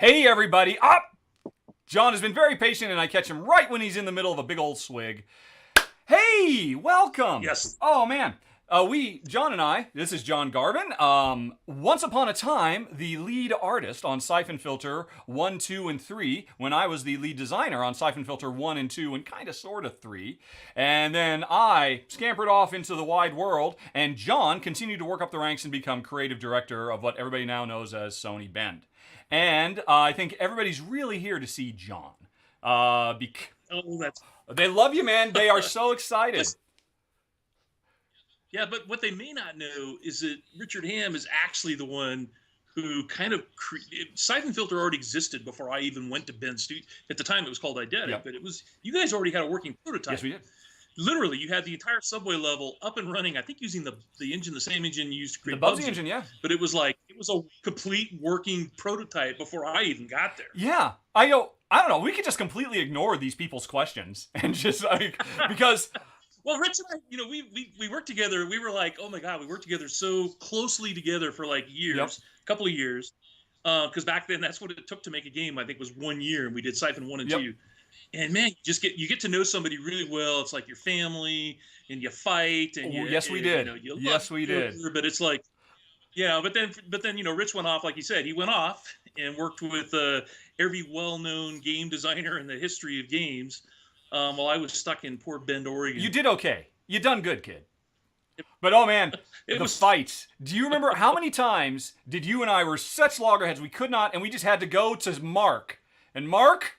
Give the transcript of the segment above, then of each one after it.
Hey, everybody. John has been very patient, and I catch him right when he's in the middle of a big old swig. Hey, welcome. Yes. Oh, man. John and I, this is John Garvin. Once upon a time, the lead artist on Syphon Filter 1, 2, and 3, when I was the lead designer on Syphon Filter 1 and 2 and kind of sort of 3. And then I scampered off into the wide world, and John continued to work up the ranks and become creative director of what everybody now knows as Sony Bend. And I think everybody's really here to see John. They love you, man. They are so excited. Yeah, but what they may not know is that Richard Hamm is actually the one who kind of Syphon Filter already existed before I even went to Bend Studio. At the time, it was called Eidetic, but it was you guys already had a working prototype. Yes, we did. Literally, you had the entire subway level up and running. I think using the engine, the same engine you used to create the Bubsy engine, yeah. But it was a complete working prototype before I even got there. Yeah, I don't know. We could just completely ignore these people's questions and just because. Well, Rich and I, we worked together. We were like, oh my God, we worked together so closely together for like years, a couple of years. Because back then, that's what it took to make a game. I think was 1 year, and we did Syphon 1 and 2. And man, you get to know somebody really well. It's like your family, and you fight, and we did. Yes, we did. But it's like, yeah. But then, Rich went off, like you said. He went off and worked with every well-known game designer in the history of games. While I was stuck in poor Bend, Oregon. You did okay. You done good, kid. But oh man, fights. Do you remember how many times did you and I were such loggerheads we could not, and we just had to go to Mark. And Mark,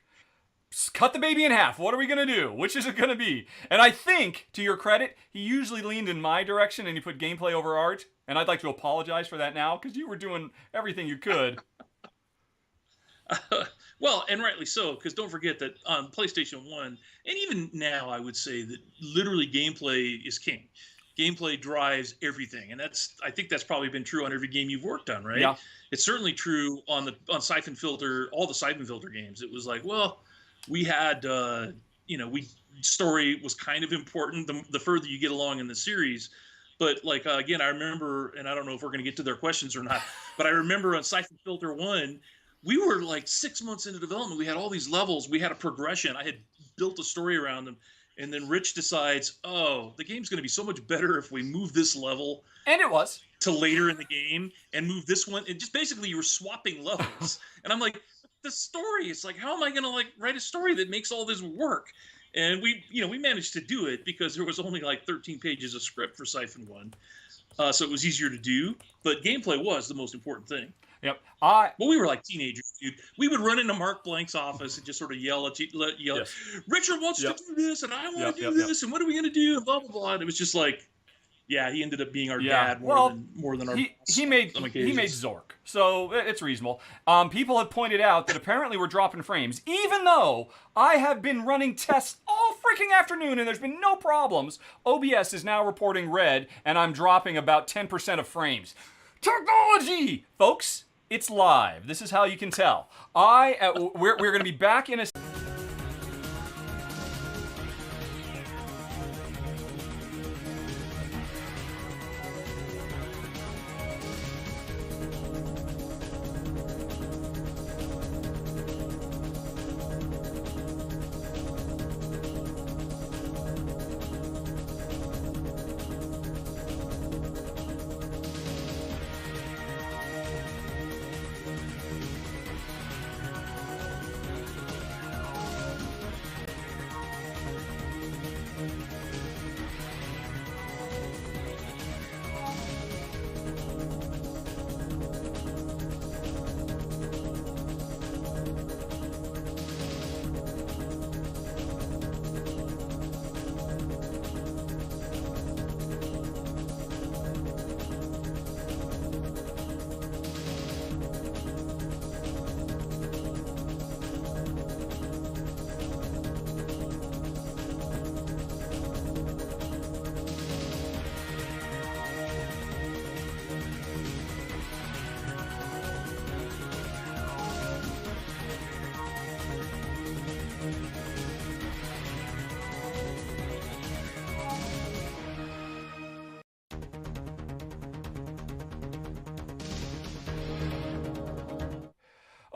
cut the baby in half. What are we going to do? Which is it going to be? And I think, to your credit, he usually leaned in my direction and he put gameplay over art. And I'd like to apologize for that now, because you were doing everything you could. Well, and rightly so, because don't forget that on PlayStation 1, and even now, I would say that literally gameplay is king. Gameplay drives everything, and I think that's probably been true on every game you've worked on, right? Yeah. It's certainly true on Syphon Filter, all the Syphon Filter games. It was like, well, we had, story was kind of important the further you get along in the series. But like, again, I remember, and I don't know if we're going to get to their questions or not, but I remember on Syphon Filter 1, we were like 6 months into development. We had all these levels. We had a progression. I had built a story around them. And then Rich decides, oh, the game's going to be so much better if we move this level. And it was. To later in the game and move this one. And just basically you were swapping levels. And I'm like, the story, it's like, how am I going to write a story that makes all this work? And we managed to do it because there was only like 13 pages of script for Syphon 1. So it was easier to do. But gameplay was the most important thing. Yep. Well, we were like teenagers, dude. We would run into Mark Blank's office and just sort of yell at you, Yes. Richard wants to do this, and I want to do this, and what are we going to do, and blah, blah, blah. And it was just like, yeah, he ended up being our dad more than our boss. He made Zork, so it's reasonable. People have pointed out that apparently we're dropping frames, even though I have been running tests all freaking afternoon and there's been no problems. OBS is now reporting red, and I'm dropping about 10% of frames. Technology! Folks, it's live. This is how you can tell. We're going to be back in a...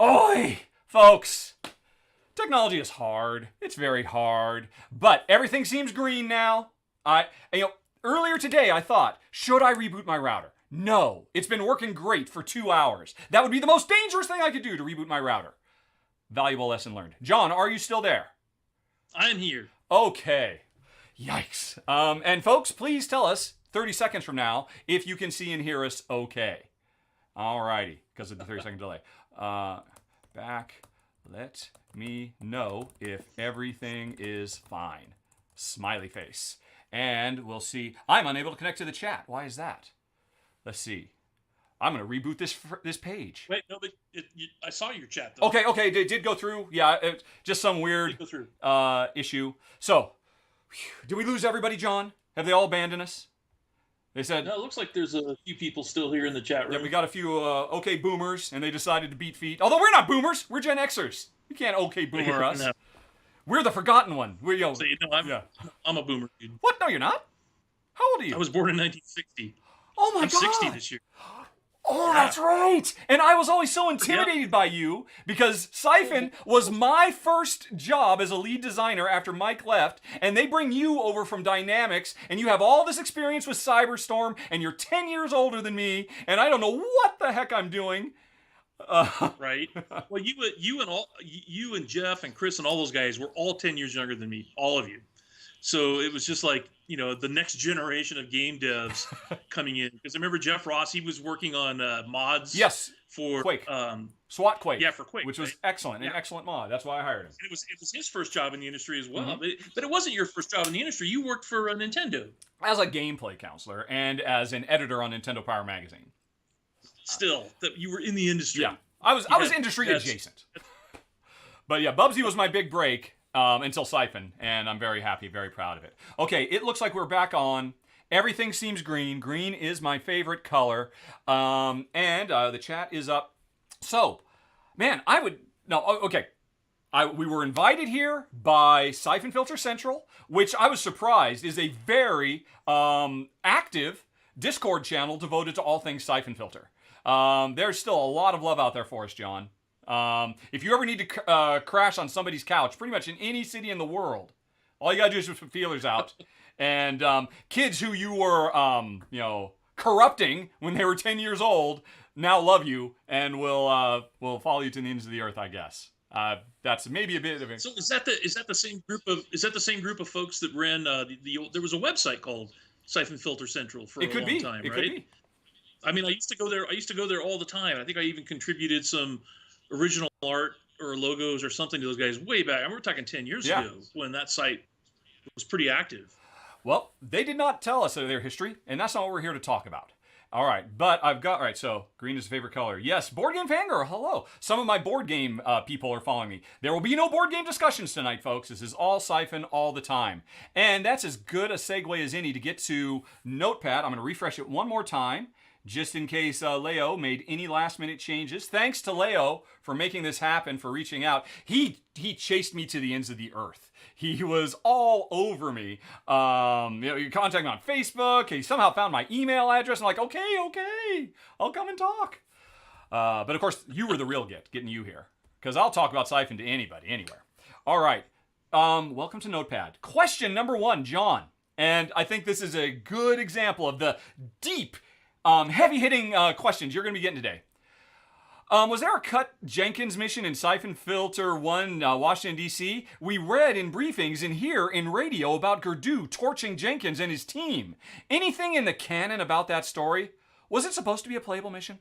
Oi! Folks, technology is hard. It's very hard. But everything seems green now. Earlier today I thought, should I reboot my router? No. It's been working great for 2 hours. That would be the most dangerous thing I could do, to reboot my router. Valuable lesson learned. John, are you still there? I'm here. Okay. Yikes. And folks, please tell us 30 seconds from now if you can see and hear us okay. Alrighty, because of the 30-second delay. Back. Let me know if everything is fine. Smiley face. And we'll see. I'm unable to connect to the chat. Why is that? Let's see. I'm going to reboot this page. Wait, no, but I saw your chat, though. Okay, it did go through. Yeah, just some weird issue. So, did we lose everybody, John? Have they all abandoned us? They said... No, it looks like there's a few people still here in the chat room. Yeah, we got a few okay boomers, and they decided to beat feet. Although we're not boomers. We're Gen Xers. You can't okay boomer us. No. We're the forgotten one. We're, so, I'm a boomer, dude. What? No, you're not. How old are you? I was born in 1960. Oh, my God. I'm 60 this year. Oh, that's right. And I was always so intimidated by you because Syphon was my first job as a lead designer after Mike left, and they bring you over from Dynamics, and you have all this experience with Cyberstorm, and you're 10 years older than me, and I don't know what the heck I'm doing. Right. Well, you and Jeff and Chris and all those guys were all 10 years younger than me, all of you. So it was just like, the next generation of game devs coming in. Because I remember Jeff Ross, he was working on mods. Yes. For Quake. SWAT Quake. Yeah, for Quake. Which was excellent, an excellent mod. That's why I hired him. It was his first job in the industry as well. Mm-hmm. But it wasn't your first job in the industry. You worked for Nintendo. As a gameplay counselor and as an editor on Nintendo Power Magazine. Still, that you were in the industry. Yeah. I was industry adjacent. But yeah, Bubsy was my big break. Until Syphon, and I'm very happy, very proud of it. Okay, it looks like we're back on. Everything seems green. Green is my favorite color. And the chat is up. So, man, we were invited here by Syphon Filter Central, which I was surprised is a very active Discord channel devoted to all things Syphon Filter. There's still a lot of love out there for us, John. If you ever need to crash on somebody's couch, pretty much in any city in the world, all you gotta do is just put feelers out. And kids who you were, corrupting when they were 10 years old now love you and will follow you to the ends of the earth, I guess. That's maybe a bit of a... So is that the same group of folks that ran there was a website called Syphon Filter Central for a long time, right? It could be. I mean, I used to go there all the time. I think I even contributed some original art or logos or something to those guys way back. I mean, we're talking 10 years ago when that site was pretty active. Well, they did not tell us their history, and that's not what we're here to talk about. All right, so green is a favorite color. Yes, Board Game Fangirl, hello. Some of my board game people are following me. There will be no board game discussions tonight, folks. This is all Syphon all the time. And that's as good a segue as any to get to Notepad. I'm going to refresh it one more time, just in case Leo made any last-minute changes. Thanks to Leo for making this happen, for reaching out. He chased me to the ends of the earth. He was all over me. You contact me on Facebook. He somehow found my email address. I'm like, okay, I'll come and talk. But of course, you were the real getting you here, because I'll talk about Syphon to anybody, anywhere. All right. Welcome to Notepad. Question number 1, John. And I think this is a good example of the deep, heavy-hitting questions you're going to be getting today. Was there a cut Jenkins Mission in Syphon Filter 1, Washington, D.C.? We read in briefings and hear in radio about Gerdau torching Jenkins and his team. Anything in the canon about that story? Was it supposed to be a playable mission?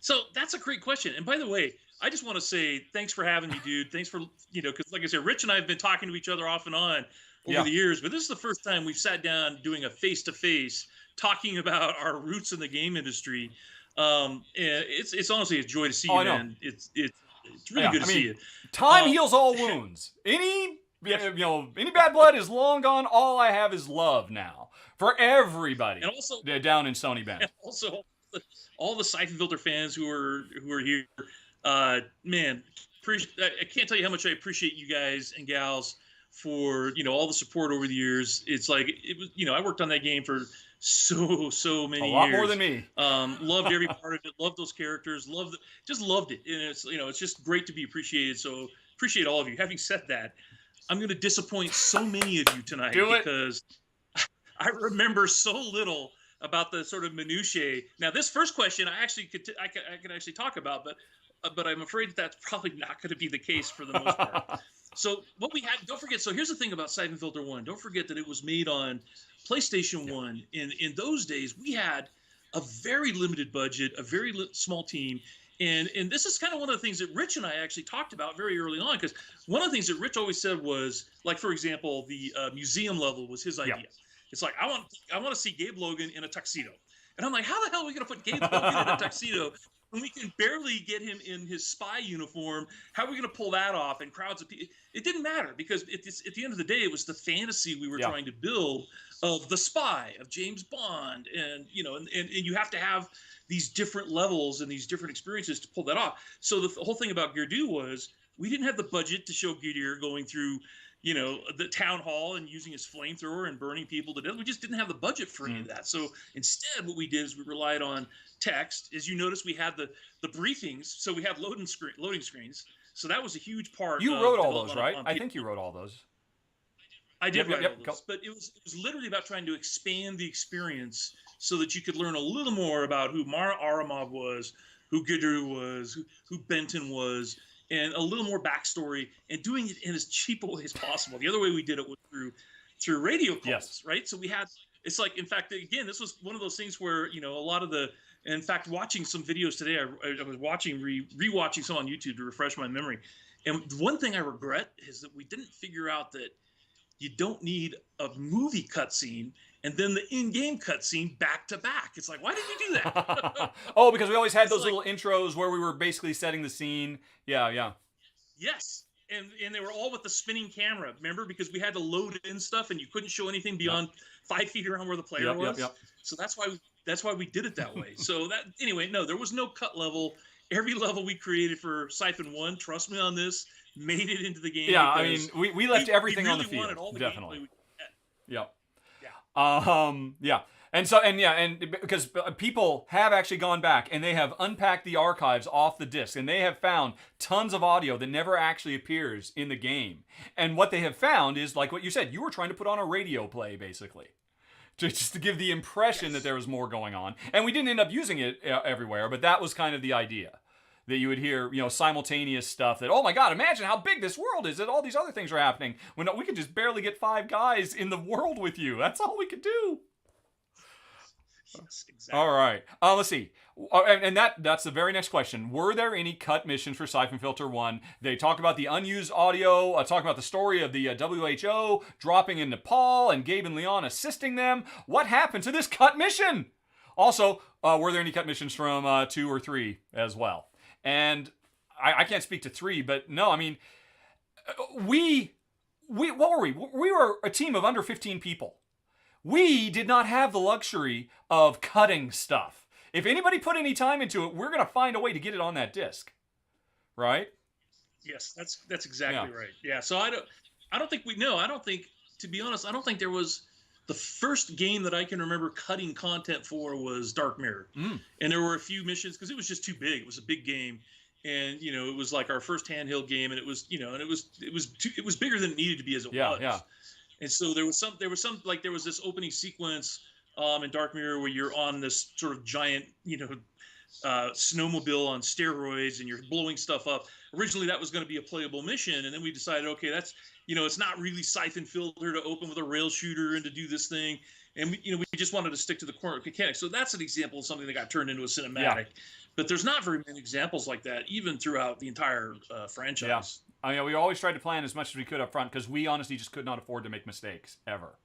So that's a great question. And by the way, I just want to say thanks for having me, dude. Thanks for, because like I said, Rich and I have been talking to each other off and on over the years, but this is the first time we've sat down doing a face-to-face talking about our roots in the game indindustry. And it's honestly a joy to see you, man. It's really good to see you. Time heals all wounds. Any bad blood is long gone. All I have is love now for everybody. And also down in Stony Bend. And also all the Syphon Filter fans who are here. Man, I can't tell you how much I appreciate you guys and gals for, you know, all the support over the years. It's like, it was, you know, I worked on that game for so many years. A lot more than me. Loved every part of it. Loved those characters. Just loved it. And it's, you know, it's just great to be appreciated. So appreciate all of you. Having said that, I'm going to disappoint so many of you tonight because I remember so little about the sort of minutiae. Now, this first question I actually could actually talk about, but I'm afraid that's probably not going to be the case for the most part. So what we had, don't forget. So here's the thing about Syphon Filter 1. Don't forget that it was made on PlayStation 1. In those days, we had a very limited budget, a very small team. And this is kind of one of the things that Rich and I actually talked about very early on, because one of the things that Rich always said was, like, for example, the museum level was his idea. Yep. It's like, I want to see Gabe Logan in a tuxedo. And I'm like, how the hell are we going to put Gabe Logan in a tuxedo when we can barely get him in his spy uniform? How are we going to pull that off? And crowds of people. It didn't matter, because at the end of the day, it was the fantasy we were trying to build of the spy, of James Bond. And, you know, and you have to have these different levels and these different experiences to pull that off. So the whole thing about Gerdu was, we didn't have the budget to show Gideon going through, you know, the town hall and using his flamethrower and burning people to death. We just didn't have the budget for any of that. So instead, what we did is we relied on text. As you notice, we had the briefings. So we have loading screens. So that was a huge part. You wrote all those, right? I think you wrote all those. I did write all those, but it was literally about trying to expand the experience so that you could learn a little more about who Mara Aramov was, who Gidru was, who Benton was, and a little more backstory, and doing it in as cheap a way as possible. The other way we did it was through radio calls, right? So we had, it's like, in fact, again, this was one of those things where, you know, a lot of the, in fact, watching some videos today, I was watching, rewatching some on YouTube to refresh my memory. And one thing I regret is that we didn't figure out that you don't need a movie cutscene and then the in-game cutscene back to back. It's like, why did you do that? Oh, because we always had those little intros where we were basically setting the scene. Yeah. Yes. And they were all with the spinning camera, remember? Because we had to load in stuff and you couldn't show anything beyond 5 feet around where the player was. So that's why we did it that way. So that, anyway, no, there was no cut level. Every level we created for Syphon 1, trust me on this, made it into the game. Yeah, I mean, we left everything really on the field. Definitely. Yeah. And because people have actually gone back and they have unpacked the archives off the disc, and they have found tons of audio that never actually appears in the game. And what they have found is, like what you said, you were trying to put on a radio play, basically, just to give the impression that there was more going on. And we didn't end up using it everywhere, but that was kind of the idea. That you would hear, you know, simultaneous stuff that, oh my God, imagine how big this world is, that all these other things are happening. When we could just barely get 5 guys in the world with you. That's all we could do. Yes, exactly. All right. Let's see. And that's the very next question. Were there any cut missions for Syphon Filter 1? They talk about the unused audio, talk about the story of the WHO dropping in Nepal and Gabe and Lian assisting them. What happened to this cut mission? Also, were there any cut missions from 2 or 3 as well? And I can't speak to 3, but no, I mean, what were we? We were a team of under 15 people. We did not have the luxury of cutting stuff. If anybody put any time into it, we're going to find a way to get it on that disc. Right? Yes, that's exactly right. Yeah, so I don't think, to be honest, I don't think there was, the first game that I can remember cutting content for was Dark Mirror. And there were a few missions because it was just too big. It was a big game. And, you know, it was like our first handheld game, and it was, you know, and it was bigger than it needed to be as it was. Yeah. And so there was this opening sequence in Dark Mirror where you're on this sort of giant, you know, snowmobile on steroids, and you're blowing stuff up. Originally, that was going to be a playable mission, and then we decided, okay, that's, you know, it's not really Syphon Filter to open with a rail shooter and to do this thing, and we just wanted to stick to the core mechanics. So that's an example of something that got turned into a cinematic. Yeah. But there's not very many examples like that, even throughout the entire franchise. Yeah. I mean, we always tried to plan as much as we could up front because we honestly just could not afford to make mistakes ever.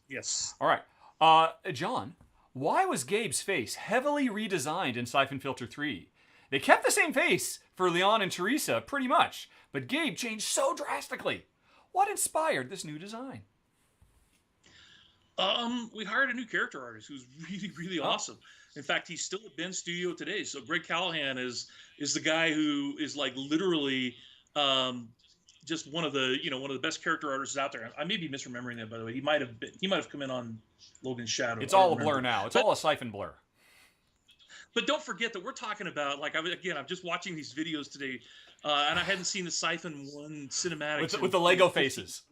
Yes. All right, John. Why was Gabe's face heavily redesigned in Syphon Filter 3? They kept the same face for Lian and Teresa, pretty much, but Gabe changed so drastically. What inspired this new design? We hired a new character artist who's really, really awesome. In fact, he's still at Bend Studio today. So Greg Callahan is the guy who is like literally, just one of the best character artists out there. I may be misremembering that, by the way. He might have come in on Logan's Shadow. It's all a blur now. It's all a Syphon blur. But don't forget that we're talking about, like, I'm just watching these videos today, and I hadn't seen the Syphon 1 cinematics with the Lego faces.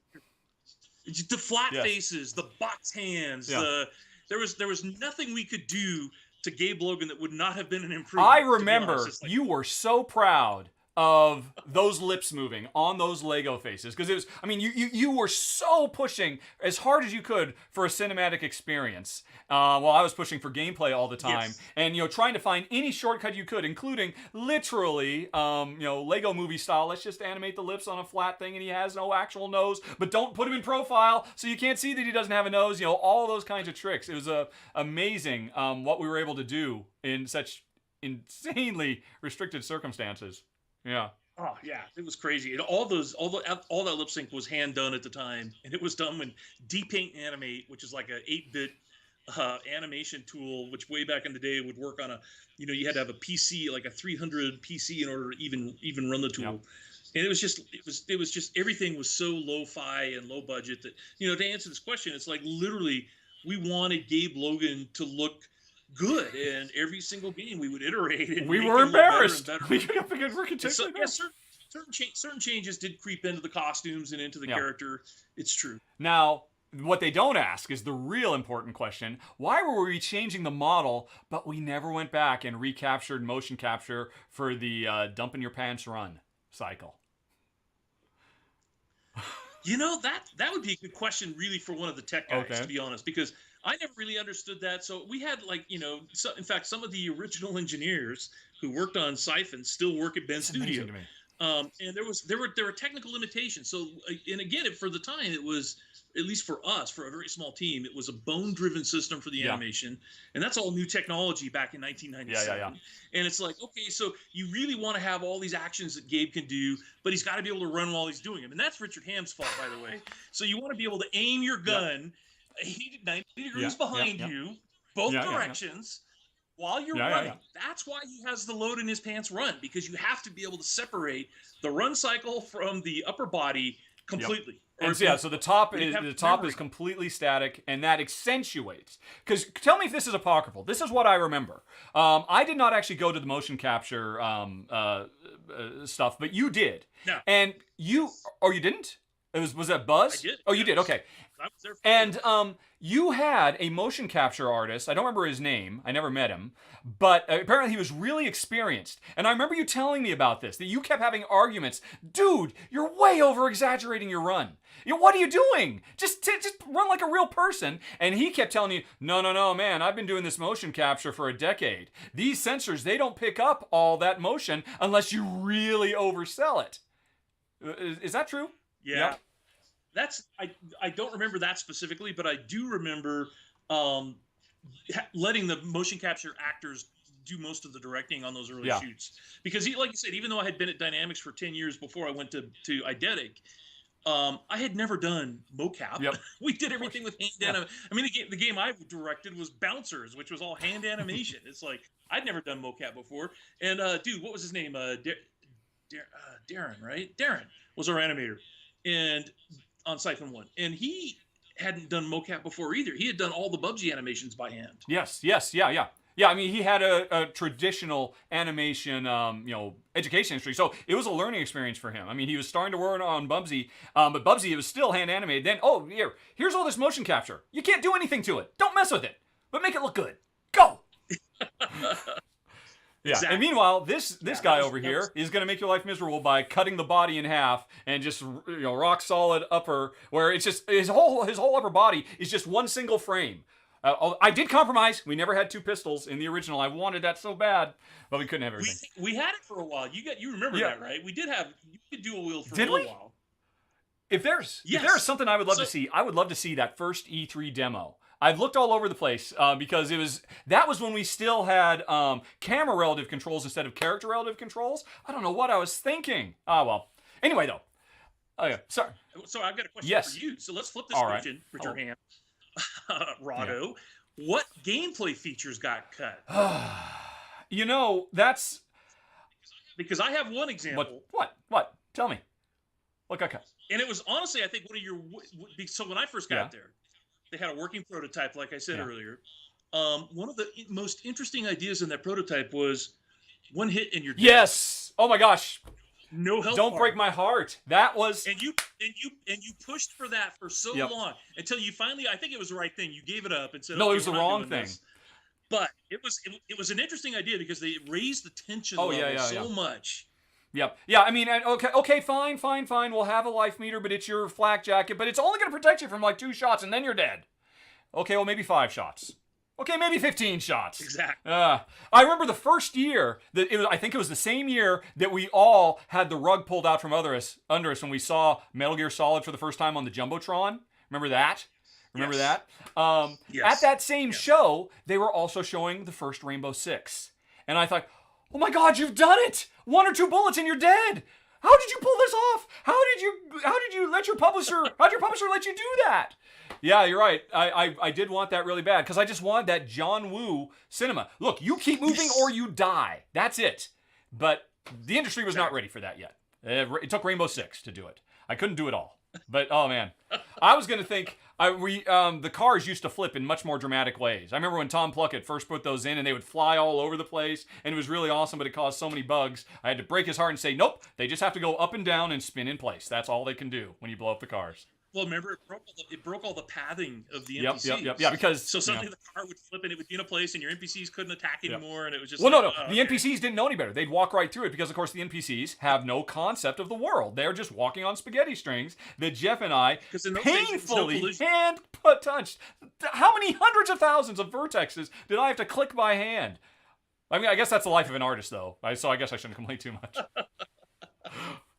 The flat faces, the box hands, there was nothing we could do to Gabe Logan that would not have been an improvement. I remember you were so proud of those lips moving on those Lego faces, because it was, I mean, you were so pushing as hard as you could for a cinematic experience, while I was pushing for gameplay all the time, and trying to find any shortcut you could, including literally Lego movie style, let's just animate the lips on a flat thing and he has no actual nose, but don't put him in profile so you can't see that he doesn't have a nose, all those kinds of tricks. It was amazing what we were able to do in such insanely restricted circumstances. Yeah. Oh yeah, it was crazy. And all that lip sync was hand done at the time, and it was done when D-Paint Animate, which is like a 8-bit animation tool, which way back in the day would work on a, you had to have a PC, like a 300 PC in order to even run the tool. Yep. And it was just everything was so lo-fi and low budget that, to answer this question, it's like literally we wanted Gabe Logan to look good, and every single game we would iterate. And we were embarrassed. We got certain changes did creep into the costumes and into the character. It's true. Now, what they don't ask is the real important question: why were we changing the model, but we never went back and recaptured motion capture for the dump in your pants run cycle? That would be a good question, really, for one of the tech guys, to be honest, because I never really understood that. So we had, like, in fact, some of the original engineers who worked on Syphon still work at Bend Studio. And there were technical limitations. So, and again, for the time, it was, at least for us, for a very small team, it was a bone-driven system for the animation, and that's all new technology back in 1997. And it's like, okay, so you really want to have all these actions that Gabe can do, but he's got to be able to run while he's doing them, and that's Richard Hamm's fault, by the way. So you want to be able to aim your gun 90 degrees behind you, both directions, while you're running. That's why he has the load in his pants run, because you have to be able to separate the run cycle from the upper body completely. And so the top is completely static, and that accentuates. Because tell me if this is apocryphal. This is what I remember. I did not actually go to the motion capture stuff, but you did. No. And you didn't? Was that Buzz? I did. Oh, you did. Okay. I was there for and you had a motion capture artist. I don't remember his name. I never met him. But apparently he was really experienced. And I remember you telling me about this, that you kept having arguments. Dude, you're way over-exaggerating your run. What are you doing? Just run like a real person. And he kept telling you, no, man, I've been doing this motion capture for a decade. These sensors, they don't pick up all that motion unless you really oversell it. Is that true? Yeah. Yep. I don't remember that specifically, but I do remember letting the motion capture actors do most of the directing on those early shoots. Because, like you said, even though I had been at Dynamics for 10 years before I went to Eidetic, I had never done mocap. Yep. We did everything with hand animation. I mean, the game I directed was Bouncers, which was all hand animation. It's like, I'd never done mocap before. And, dude, what was his name? Darren, right? Darren was our animator. And on Syphon 1. And he hadn't done mocap before either. He had done all the Bubsy animations by hand. Yes, yeah. Yeah, I mean, he had a traditional animation, education history, so it was a learning experience for him. I mean, he was starting to work on Bubsy, but Bubsy, it was still hand animated. Then, here's all this motion capture. You can't do anything to it. Don't mess with it, but make it look good. Go! Yeah, exactly. And meanwhile, this guy over here is going to make your life miserable by cutting the body in half and just rock solid upper, where it's just his whole upper body is just one single frame. I did compromise. We never had two pistols in the original. I wanted that so bad, but we couldn't have everything. We had it for a while. You remember that, right? We did have dual wield for a little while. If there's something I would love to see, I would love to see that first E3 demo. I've looked all over the place because that was when we still had camera relative controls instead of character relative controls. I don't know what I was thinking. Well. Anyway, though. Oh, yeah. Sorry. So I've got a question for you. So let's flip this question, Richard Ham. Rado, what gameplay features got cut? That's... Because I have one example. What? Tell me. Okay. And it was honestly, I think, one of your. So when I first got there, they had a working prototype, like I said earlier. One of the most interesting ideas in that prototype was one hit and you're dead. Yes. Oh my gosh. No health. Don't break my heart. That was. And you pushed for that for so long until you finally. I think it was the right thing. You gave it up and said, "No, okay, it was the wrong thing." But it was an interesting idea because they raised the tension level so much. Yep. Yeah, I mean, okay, fine. We'll have a life meter, but it's your flak jacket, but it's only going to protect you from like 2 shots and then you're dead. Okay, well, maybe 5 shots. Okay, maybe 15 shots. Exactly. I remember the first year, I think it was the same year that we all had the rug pulled out from under us when we saw Metal Gear Solid for the first time on the Jumbotron. Remember that? Remember that? At that same show, they were also showing the first Rainbow Six. And I thought, oh my God, you've done it! 1 or 2 bullets and you're dead! How did you pull this off? How'd your publisher let you do that? Yeah, you're right. I did want that really bad because I just wanted that John Woo cinema. Look, you keep moving or you die. That's it. But the industry was not ready for that yet. It took Rainbow Six to do it. I couldn't do it all. But oh man, I was gonna think the cars used to flip in much more dramatic ways. I remember when Tom Pluckett first put those in and they would fly all over the place and it was really awesome, but it caused so many bugs. I had to break his heart and say, nope, they just have to go up and down and spin in place. That's all they can do when you blow up the cars. Well, remember, it broke all the pathing of the NPCs. Yep. Yeah, because so suddenly the car would flip and it would be in a place, and your NPCs couldn't attack anymore, and it was just. Well, no. The NPCs didn't know any better. They'd walk right through it because, of course, the NPCs have no concept of the world. They're just walking on spaghetti strings that Jeff and I painfully hand-touched. How many hundreds of thousands of vertexes did I have to click by hand? I mean, I guess that's the life of an artist, though. So I guess I shouldn't complain too much.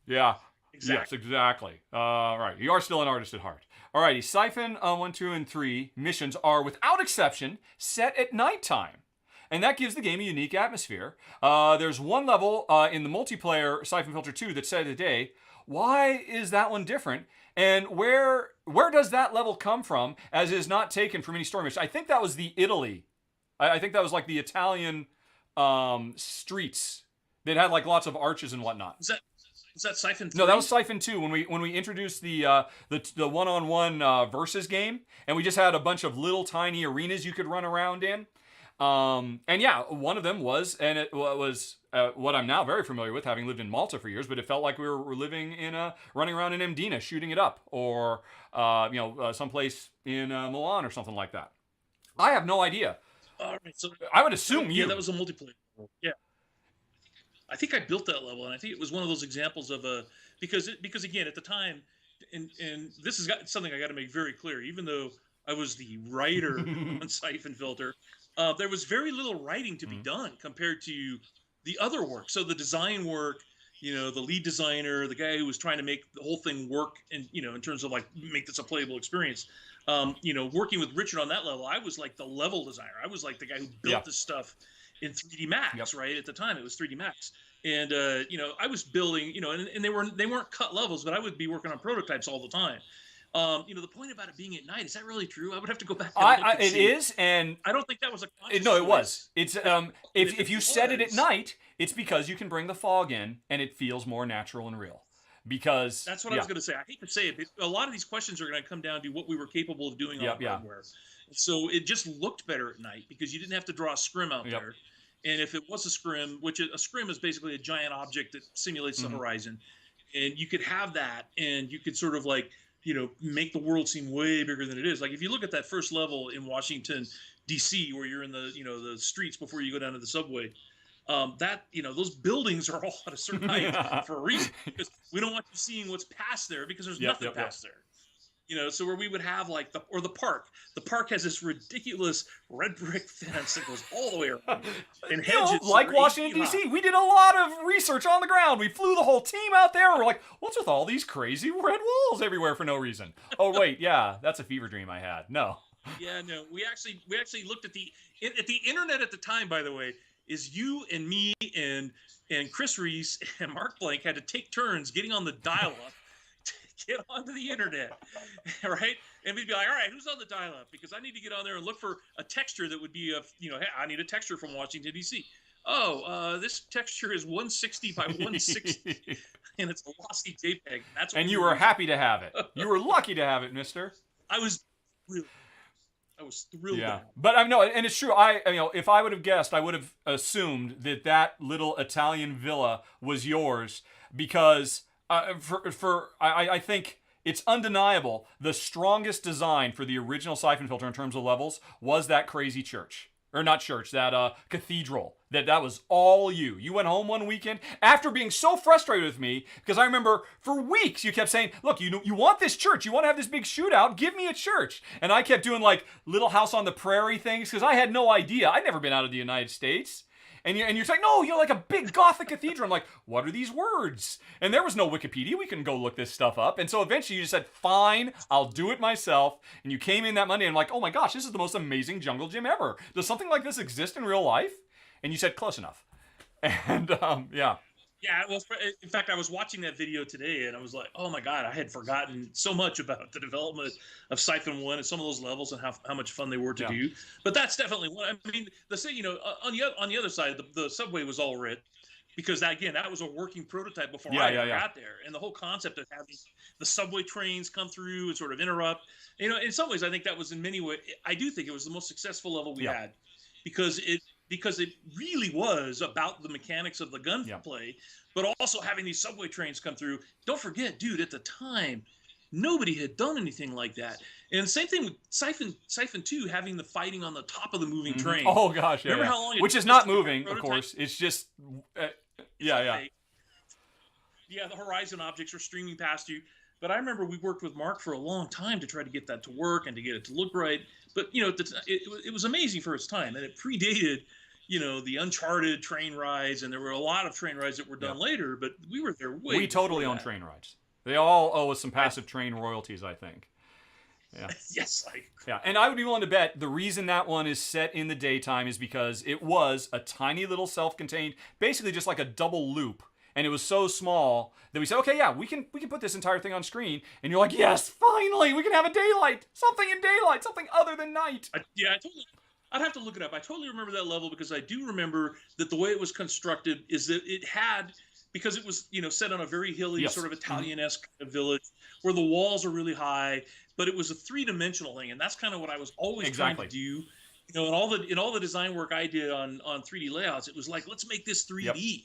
Yeah. Exactly. Yes, exactly. Right. You are still an artist at heart. Alrighty. Syphon 1, 2, and 3 missions are, without exception, set at nighttime. And that gives the game a unique atmosphere. There's one level in the multiplayer Syphon Filter 2 that's set at the day. Why is that one different? And where does that level come from, as is not taken from any story mission? I think that was the Italy. I think that was like the Italian streets that had like lots of arches and whatnot. Was that Syphon 3? No, that was Syphon 2 when we introduced the one-on-one versus game, and we just had a bunch of little tiny arenas you could run around in. And yeah, one of them was, and it was what I'm now very familiar with, having lived in Malta for years, but it felt like we were living running around in Mdina shooting it up, or someplace in Milan or something like that. I have no idea. All right, so I would assume you. Yeah, that was a multiplayer. Yeah. I think I built that level, and I think it was one of those examples of because again at the time, and this is something I got to make very clear. Even though I was the writer on Syphon Filter, there was very little writing to be done compared to the other work. So the design work, the lead designer, the guy who was trying to make the whole thing work, and in terms of like make this a playable experience. Working with Richard on that level, I was like the level designer. I was like the guy who built this stuff in 3D Max, right? At the time, it was 3D Max, and I was building, and they weren't cut levels, but I would be working on prototypes all the time. The point about it being at night, is that really true? I would have to go back and look and see. It is, and I don't think that was a conscious no, it choice. was. It's if you set it at night, it's because you can bring the fog in, and it feels more natural and real. Because that's what I was going to say. I hate to say it, but a lot of these questions are going to come down to what we were capable of doing on hardware. So it just looked better at night because you didn't have to draw a scrim out there. And if it was a scrim, which a scrim is basically a giant object that simulates the horizon, and you could have that, and you could sort of like, make the world seem way bigger than it is. Like if you look at that first level in Washington, D.C., where you're in the, the streets before you go down to the subway, those buildings are all at a certain height for a reason, because we don't want you seeing what's past there because there's nothing past there. So where we would have like the park. The park has this ridiculous red brick fence that goes all the way around, and hedges. Like Washington D.C., we did a lot of research on the ground. We flew the whole team out there. And we're like, what's with all these crazy red walls everywhere for no reason? Oh wait, yeah, that's a fever dream I had. No. Yeah, no, we actually looked at the internet at the time. By the way, is you and me and Chris Reese and Mark Blank had to take turns getting on the dial-up. Get onto the internet, right? And we'd be like, all right, who's on the dial-up? Because I need to get on there and look for a texture that would be hey, I need a texture from Washington, D.C. this texture is 160 by 160, and it's a lossy JPEG. That's what and you were happy to have it. You were lucky to have it, mister. I was thrilled. Yeah, but I know, and it's true. If I would have guessed, I would have assumed that little Italian villa was yours because I think it's undeniable the strongest design for the original Syphon Filter in terms of levels was that crazy church. Or not church, that cathedral. That was all you. You went home one weekend after being so frustrated with me because I remember for weeks you kept saying, look, you want this church. You want to have this big shootout. Give me a church. And I kept doing like Little House on the Prairie things because I had no idea. I'd never been out of the United States. And you're saying, no, you're like a big Gothic cathedral. I'm like, what are these words? And there was no Wikipedia. We couldn't go look this stuff up. And so eventually you just said, fine, I'll do it myself. And you came in that Monday and I'm like, oh my gosh, this is the most amazing jungle gym ever. Does something like this exist in real life? And you said, close enough. And yeah. Yeah, well, in fact, I was watching that video today, and I was like, "Oh my God, I had forgotten so much about the development of Syphon 1 and some of those levels and how much fun they were to do." But that's definitely one. I mean, on the other side, the subway was all red because that was a working prototype before I got there, and the whole concept of having the subway trains come through and sort of interrupt. In some ways, I think that was in many ways. I do think it was the most successful level we had because it really was about the mechanics of the gunplay, but also having these subway trains come through. Don't forget, dude, at the time, nobody had done anything like that. And same thing with Syphon 2, having the fighting on the top of the moving train. Oh, gosh, yeah. Remember how long which is not moving, of course. It's just, yeah. Yeah, the horizon objects were streaming past you. But I remember we worked with Mark for a long time to try to get that to work and to get it to look right. But, it was amazing for its time. And it predated, the Uncharted train rides. And there were a lot of train rides that were done later. But we were there way We totally own train rides. They all owe us some passive train royalties, I think. Yeah. Yes, yeah, and I would be willing to bet the reason that one is set in the daytime is because it was a tiny little self-contained, basically just like a double loop. And it was so small that we said, okay, yeah, we can put this entire thing on screen. And you're like, yes, finally, we can have a daylight. Something in daylight, something other than night. I'd have to look it up. I totally remember that level because I do remember that the way it was constructed is that it had, because it was, set on a very hilly, sort of Italian-esque village where the walls are really high, but it was a three-dimensional thing. And that's kind of what I was always trying to do. In all the design work I did on 3D layouts, it was like, let's make this 3D.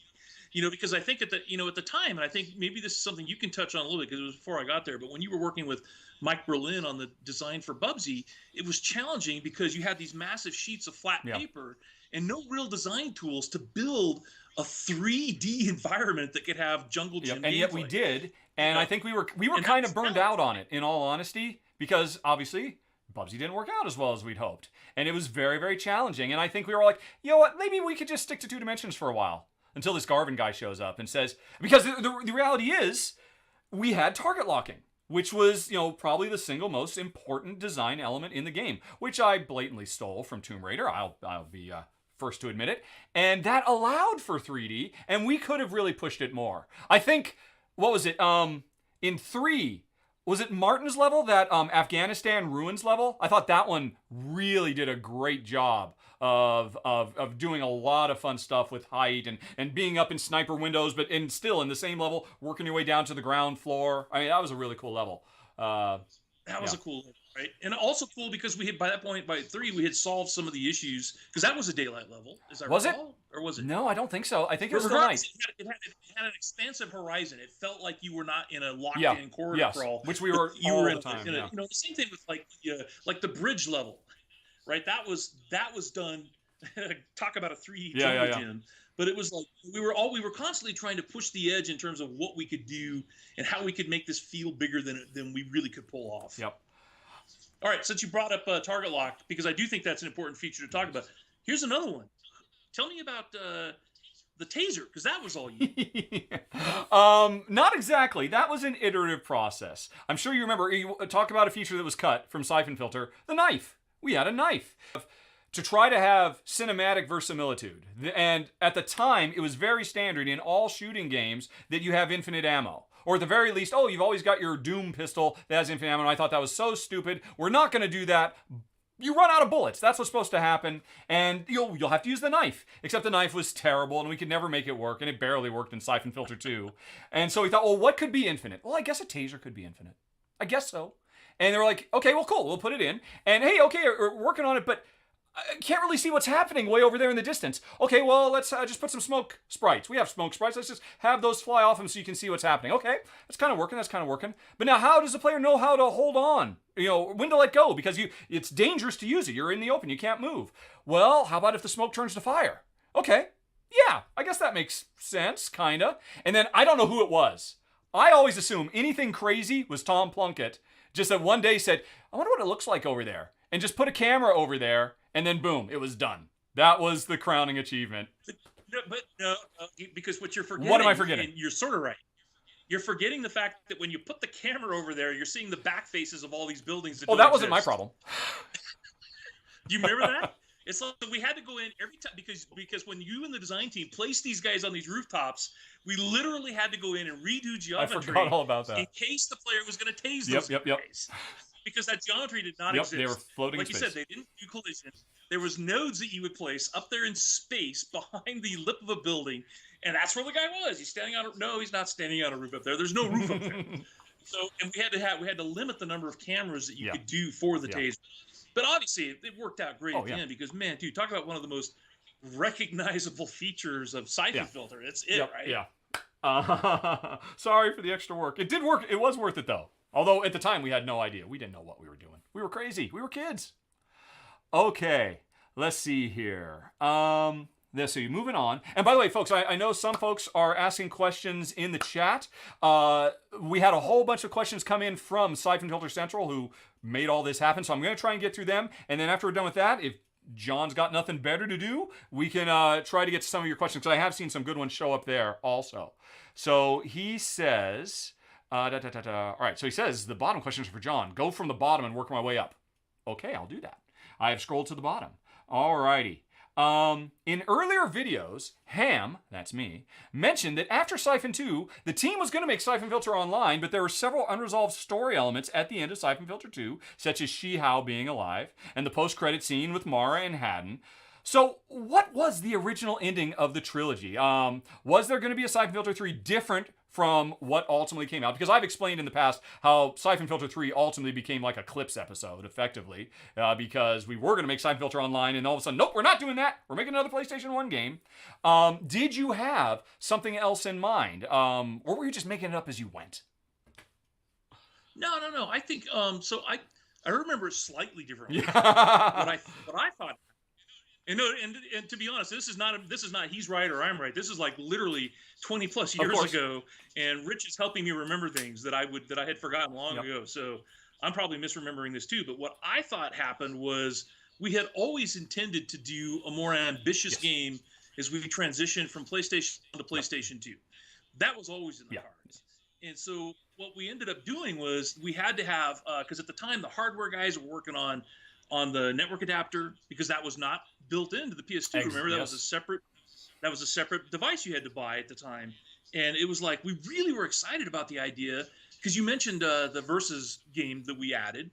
Because I think at the time, and I think maybe this is something you can touch on a little bit because it was before I got there, but when you were working with Mike Berlin on the design for Bubsy, it was challenging because you had these massive sheets of flat paper and no real design tools to build a 3D environment that could have jungle gym and yet we did, and I think we were kind of burned out on it, in all honesty, because obviously Bubsy didn't work out as well as we'd hoped, and it was very, very challenging, and I think we were like, you know what, maybe we could just stick to 2 dimensions for a while. Until this Garvin guy shows up and says, because the reality is, we had target locking, which was, probably the single most important design element in the game, which I blatantly stole from Tomb Raider. I'll be first to admit it. And that allowed for 3D, and we could have really pushed it more. I think, what was it? In 3, was it Martin's level, that Afghanistan ruins level? I thought that one really did a great job of doing a lot of fun stuff with height and being up in sniper windows, but still in the same level, working your way down to the ground floor. I mean, that was a really cool level. That was a cool level, right? And also cool because we had, by that point, by 3, we had solved some of the issues, because that was a daylight level, as I recall. Was it? Or was it? No, I don't think so. I think it was still night. It had an expansive horizon. It felt like you were not in a locked-in corridor crawl. Which we were all the time. The same thing with like the bridge level. Right, that was done. Talk about a 3D jungle gym, but it was like we were constantly trying to push the edge in terms of what we could do and how we could make this feel bigger than we really could pull off. Yep. All right, since you brought up target lock, because I do think that's an important feature to talk about. Here's another one. Tell me about the taser, because that was all you. Not exactly. That was an iterative process. I'm sure you remember. You talk about a feature that was cut from Syphon Filter, the knife. We had a knife to try to have cinematic verisimilitude. And at the time, it was very standard in all shooting games that you have infinite ammo. Or at the very least, you've always got your Doom pistol that has infinite ammo. And I thought that was so stupid. We're not going to do that. you run out of bullets. That's what's supposed to happen, and you'll have to use the knife. Except the knife was terrible, and we could never make it work, and it barely worked in Syphon Filter 2. And so we thought, well, what could be infinite? Well, I guess a taser could be infinite. I guess so. And they were like, okay, well, cool, we'll put it in. And hey, okay, we're working on it, but I can't really see what's happening way over there in the distance. Okay, well, let's just put some smoke sprites. We have smoke sprites. Let's just have those fly off them so you can see what's happening. Okay, that's kind of working. But now how does the player know how to hold on? When to let go? Because it's dangerous to use it. You're in the open. You can't move. Well, how about if the smoke turns to fire? Okay, yeah, I guess that makes sense, kind of. And then I don't know who it was. I always assume anything crazy was Tom Plunkett. Just that one day said, I wonder what it looks like over there. And just put a camera over there. And then boom, it was done. That was the crowning achievement. No, because what you're forgetting. What am I forgetting? And you're sort of right. You're forgetting the fact that when you put the camera over there, you're seeing the back faces of all these buildings. That wasn't my problem. Do you remember that? It's like we had to go in every time because when you and the design team placed these guys on these rooftops, we literally had to go in and redo geometry. I forgot all about that. In case the player was going to tase those guys. Because that geometry did not exist. They were floating in space. space. Like you said, they didn't do collision. There was nodes that you would place up there in space behind the lip of a building, and that's where the guy was. He's standing on a... No, he's not standing on a roof up there. There's no roof up there. So, and we had to limit the number of cameras that you could do for the taser. But obviously, it worked out great at the end because, man, dude, talk about one of the most recognizable features of Syphon Filter. It's right? Yeah. Sorry for the extra work. It did work. It was worth it, though. Although, at the time, we had no idea. We didn't know what we were doing. We were crazy. We were kids. Okay. Let's see here. Let's see. Moving on. And by the way, folks, I know some folks are asking questions in the chat. We had a whole bunch of questions come in from Syphon Filter Central who made all this happen. So I'm going to try and get through them. And then after we're done with that, if John's got nothing better to do, we can try to get to some of your questions. Because I have seen some good ones show up there also. So he says... All right, so he says, the bottom question is for John. Go from the bottom and work my way up. Okay, I'll do that. I have scrolled to the bottom. All righty. In earlier videos, Ham, that's me, mentioned that after Syphon 2, the team was going to make Syphon Filter Online, but there were several unresolved story elements at the end of Syphon Filter 2, such as Shihao being alive, and the post-credit scene with Mara and Haddon. So, what was the original ending of the trilogy? Was there going to be a Syphon Filter 3 different from what ultimately came out? Because I've explained in the past how Syphon Filter 3 ultimately became like a Clips episode, effectively, because we were going to make Syphon Filter Online, and all of a sudden, nope, we're not doing that. We're making another PlayStation 1 game. Did you have something else in mind, or were you just making it up as you went? No. I think so. I remember it slightly differently. Yeah. What I thought. And to be honest, this is not he's right or I'm right. This is like literally 20 plus years ago, and Rich is helping me remember things that I had forgotten long ago. So I'm probably misremembering this too. But what I thought happened was we had always intended to do a more ambitious game as we transitioned from PlayStation 1 to PlayStation 2. That was always in the cards. And so what we ended up doing was we had to have because at the time the hardware guys were working on the network adapter because that was not built into the PS2. Remember, that was a separate device you had to buy at the time. And it was like we really were excited about the idea because you mentioned the Versus game that we added.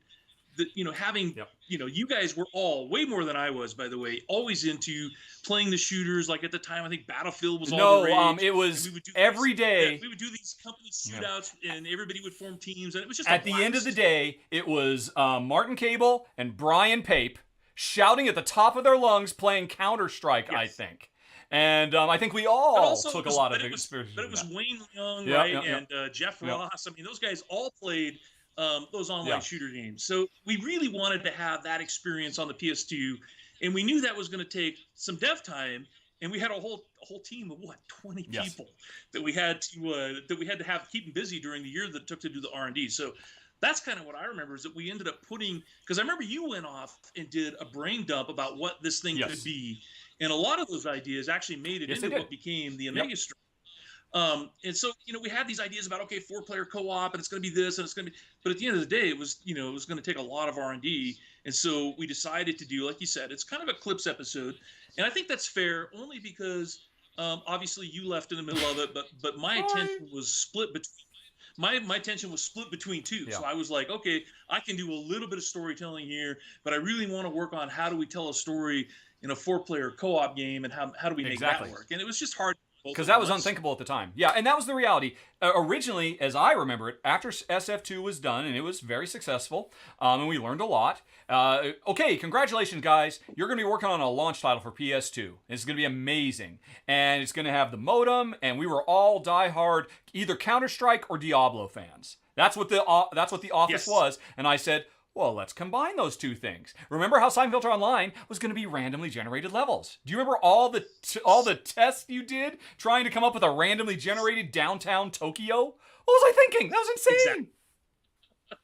That having you guys were all way more than I was, by the way, always into playing the shooters. Like at the time, I think Battlefield was all the rage. It was every day. We would do these company shootouts, and everybody would form teams, and it was just at the end of the day, it was Martin Cable and Brian Pape shouting at the top of their lungs, playing Counter-Strike. I think. And I think we all took a lot of experience. But it was Wayne Young, and Jeff Ross. I mean, those guys all played those online shooter games. So we really wanted to have that experience on the PS2, and we knew that was going to take some dev time. And we had a whole team of 20 people that we had to have keep them busy during the year that it took to do the R&D. So that's kind of what I remember is that we ended up putting because I remember you went off and did a brain dump about what this thing could be. And a lot of those ideas actually made it into what became the Omega Stream. And so, we had these ideas about, 4-player co-op and it's going to be this and it's going to be, but at the end of the day, it was, it was going to take a lot of R&D. And so we decided to do, like you said, it's kind of a Clips episode. And I think that's fair only because obviously you left in the middle of it, but my attention was split between my attention was split between two. Yeah. So I was like, okay, I can do a little bit of storytelling here, but I really want to work on how do we tell a story in a 4-player co-op game, and how do we make that work? And it was just hard. Because that was unthinkable at the time. Yeah, and that was the reality. Originally, as I remember it, after SF2 was done, and it was very successful, and we learned a lot. Okay, congratulations, guys. You're going to be working on a launch title for PS2. It's going to be amazing. And it's going to have the modem, and we were all diehard either Counter-Strike or Diablo fans. That's what the office was. And I said, well, let's combine those two things. Remember how Syphon Filter Online was going to be randomly generated levels? Do you remember all the tests you did trying to come up with a randomly generated downtown Tokyo? What was I thinking? That was insane.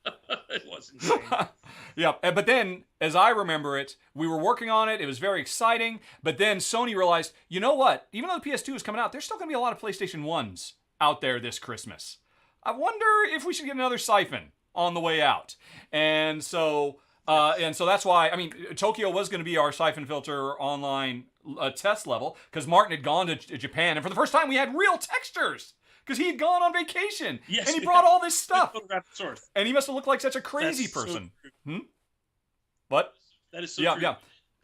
Exactly. It was insane. Yeah, but then, as I remember it, we were working on it. It was very exciting. But then Sony realized, you know what? Even though the PS2 is coming out, there's still going to be a lot of PlayStation 1s out there this Christmas. I wonder if we should get another Syphon on the way out. And so that's why, I mean, Tokyo was going to be our Syphon Filter Online test level, because Martin had gone to Japan, and for the first time we had real textures, because he had gone on vacation, and he brought all this stuff. And he must have looked like such a crazy person. What? That is so true. Yeah.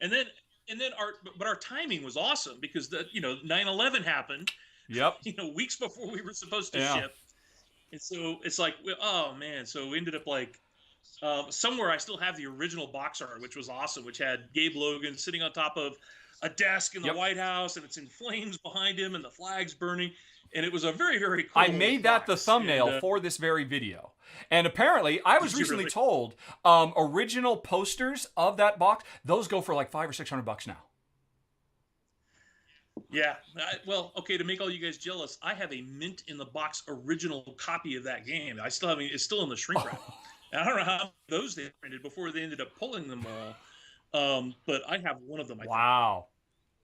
And then our timing was awesome, because 9/11 happened. Yep. Weeks before we were supposed to ship. And so it's like, oh man, so we ended up like, somewhere I still have the original box art, which was awesome, which had Gabe Logan sitting on top of a desk in the White House, and it's in flames behind him, and the flag's burning. And it was a very, very cool I made that the thumbnail for this very video. And apparently, I was recently told, original posters of that box, those go for like $500 or $600 now. Yeah. Well, okay, to make all you guys jealous, I have a mint in the box original copy of that game. I still have it. It's still in the shrink wrap. And I don't know how those they printed before they ended up pulling them all. But I have one of them. Wow.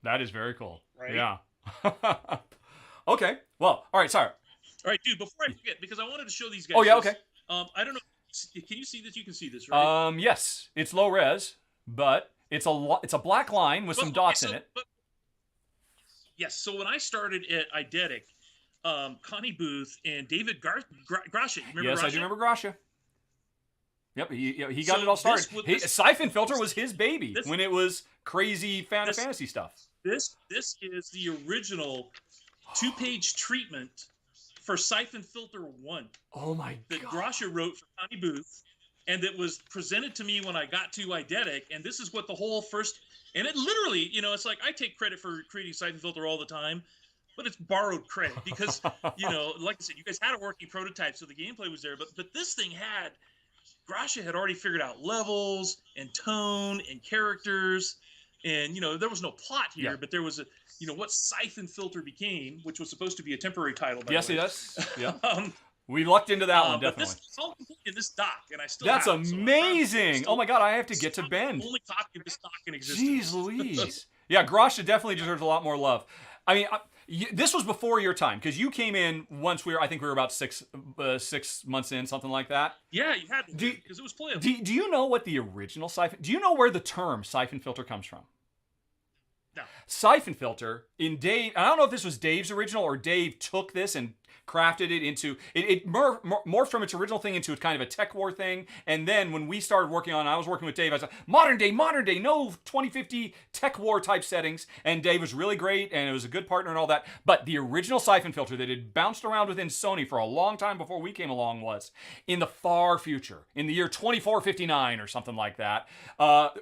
That is very cool. Right? Yeah. Okay. Well, all right. Sorry. All right, dude, before I forget, because I wanted to show these guys. Oh, yeah, okay. I don't know. Can you see this? You can see this, right? Yes. It's low res, but it's a black line with some dots in it. Yes, so when I started at Eidetic, Connie Booth and David Gracia, you remember Gracia? I do remember Gracia. Yep, he got it all started. Syphon Filter was his baby when it was crazy fantasy stuff. This is the original 2-page treatment for Syphon Filter 1. Oh my God. That Gracia wrote for Connie Booth, and that was presented to me when I got to Eidetic, and this is what the whole first... And it literally, it's like I take credit for creating Syphon Filter all the time, but it's borrowed credit because, like I said, you guys had a working prototype, so the gameplay was there. But this thing Gracia had already figured out levels and tone and characters, and there was no plot here, but there was what Syphon Filter became, which was supposed to be a temporary title. By the way. Yes. Yeah. We lucked into that one, definitely. But it's all in this dock, and I still That's have it, amazing! So oh my God, I have to get to Bend. Only copy of this dock in existence. Jeez Louise. Yeah, Gracia definitely deserves a lot more love. I mean, this was before your time, because you came in once I think we were about 6 months in, something like that. Yeah, you had to, because it was playable. Do you know what the original Syphon... Do you know where the term Syphon Filter comes from? No. Syphon Filter, in Dave... I don't know if this was Dave's original, or Dave took this and crafted it into... It morphed from its original thing into kind of a tech war thing, and then when we started working on it, I was working with Dave, I said, modern day, no 2050 tech war type settings, and Dave was really great, and it was a good partner and all that, but the original Syphon Filter that had bounced around within Sony for a long time before we came along was, in the far future, in the year 2459 or something like that,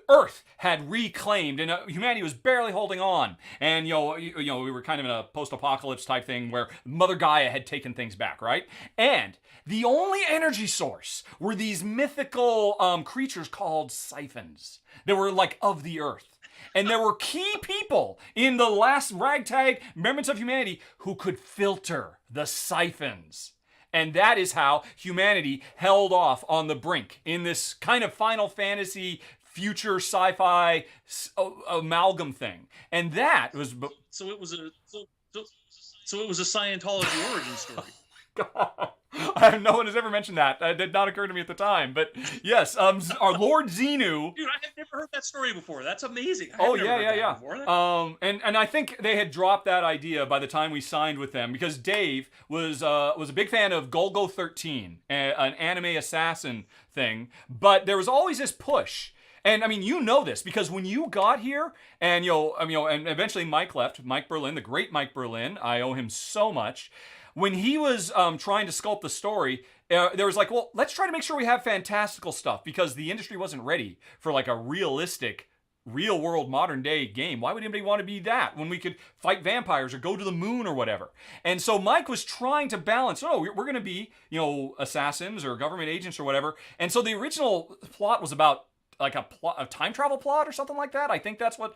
Earth had reclaimed, and humanity was barely holding on, and we were kind of in a post-apocalypse type thing where Mother Gaia had taken things back, right? And the only energy source were these mythical creatures called Syphons that were like of the earth. And there were key people in the last ragtag remnants of humanity who could filter the Syphons. And that is how humanity held off on the brink in this kind of Final Fantasy future sci-fi amalgam thing. And that was... So it was a Scientology origin story. God. No one has ever mentioned that. That did not occur to me at the time. But yes, our Lord Xenu. Dude, I have never heard that story before. That's amazing. And I think they had dropped that idea by the time we signed with them, because Dave was a big fan of Golgo 13, an anime assassin thing. But there was always this push. And I mean, you know this because when you got here, and and eventually Mike left, Mike Berlin, the great Mike Berlin, I owe him so much. When he was trying to sculpt the story, there was like, well, let's try to make sure we have fantastical stuff, because the industry wasn't ready for like a realistic, real world modern day game. Why would anybody want to be that when we could fight vampires or go to the moon or whatever? And so Mike was trying to balance, we're going to be, assassins or government agents or whatever. And so the original plot was about like a time travel plot or something like that. I think that's what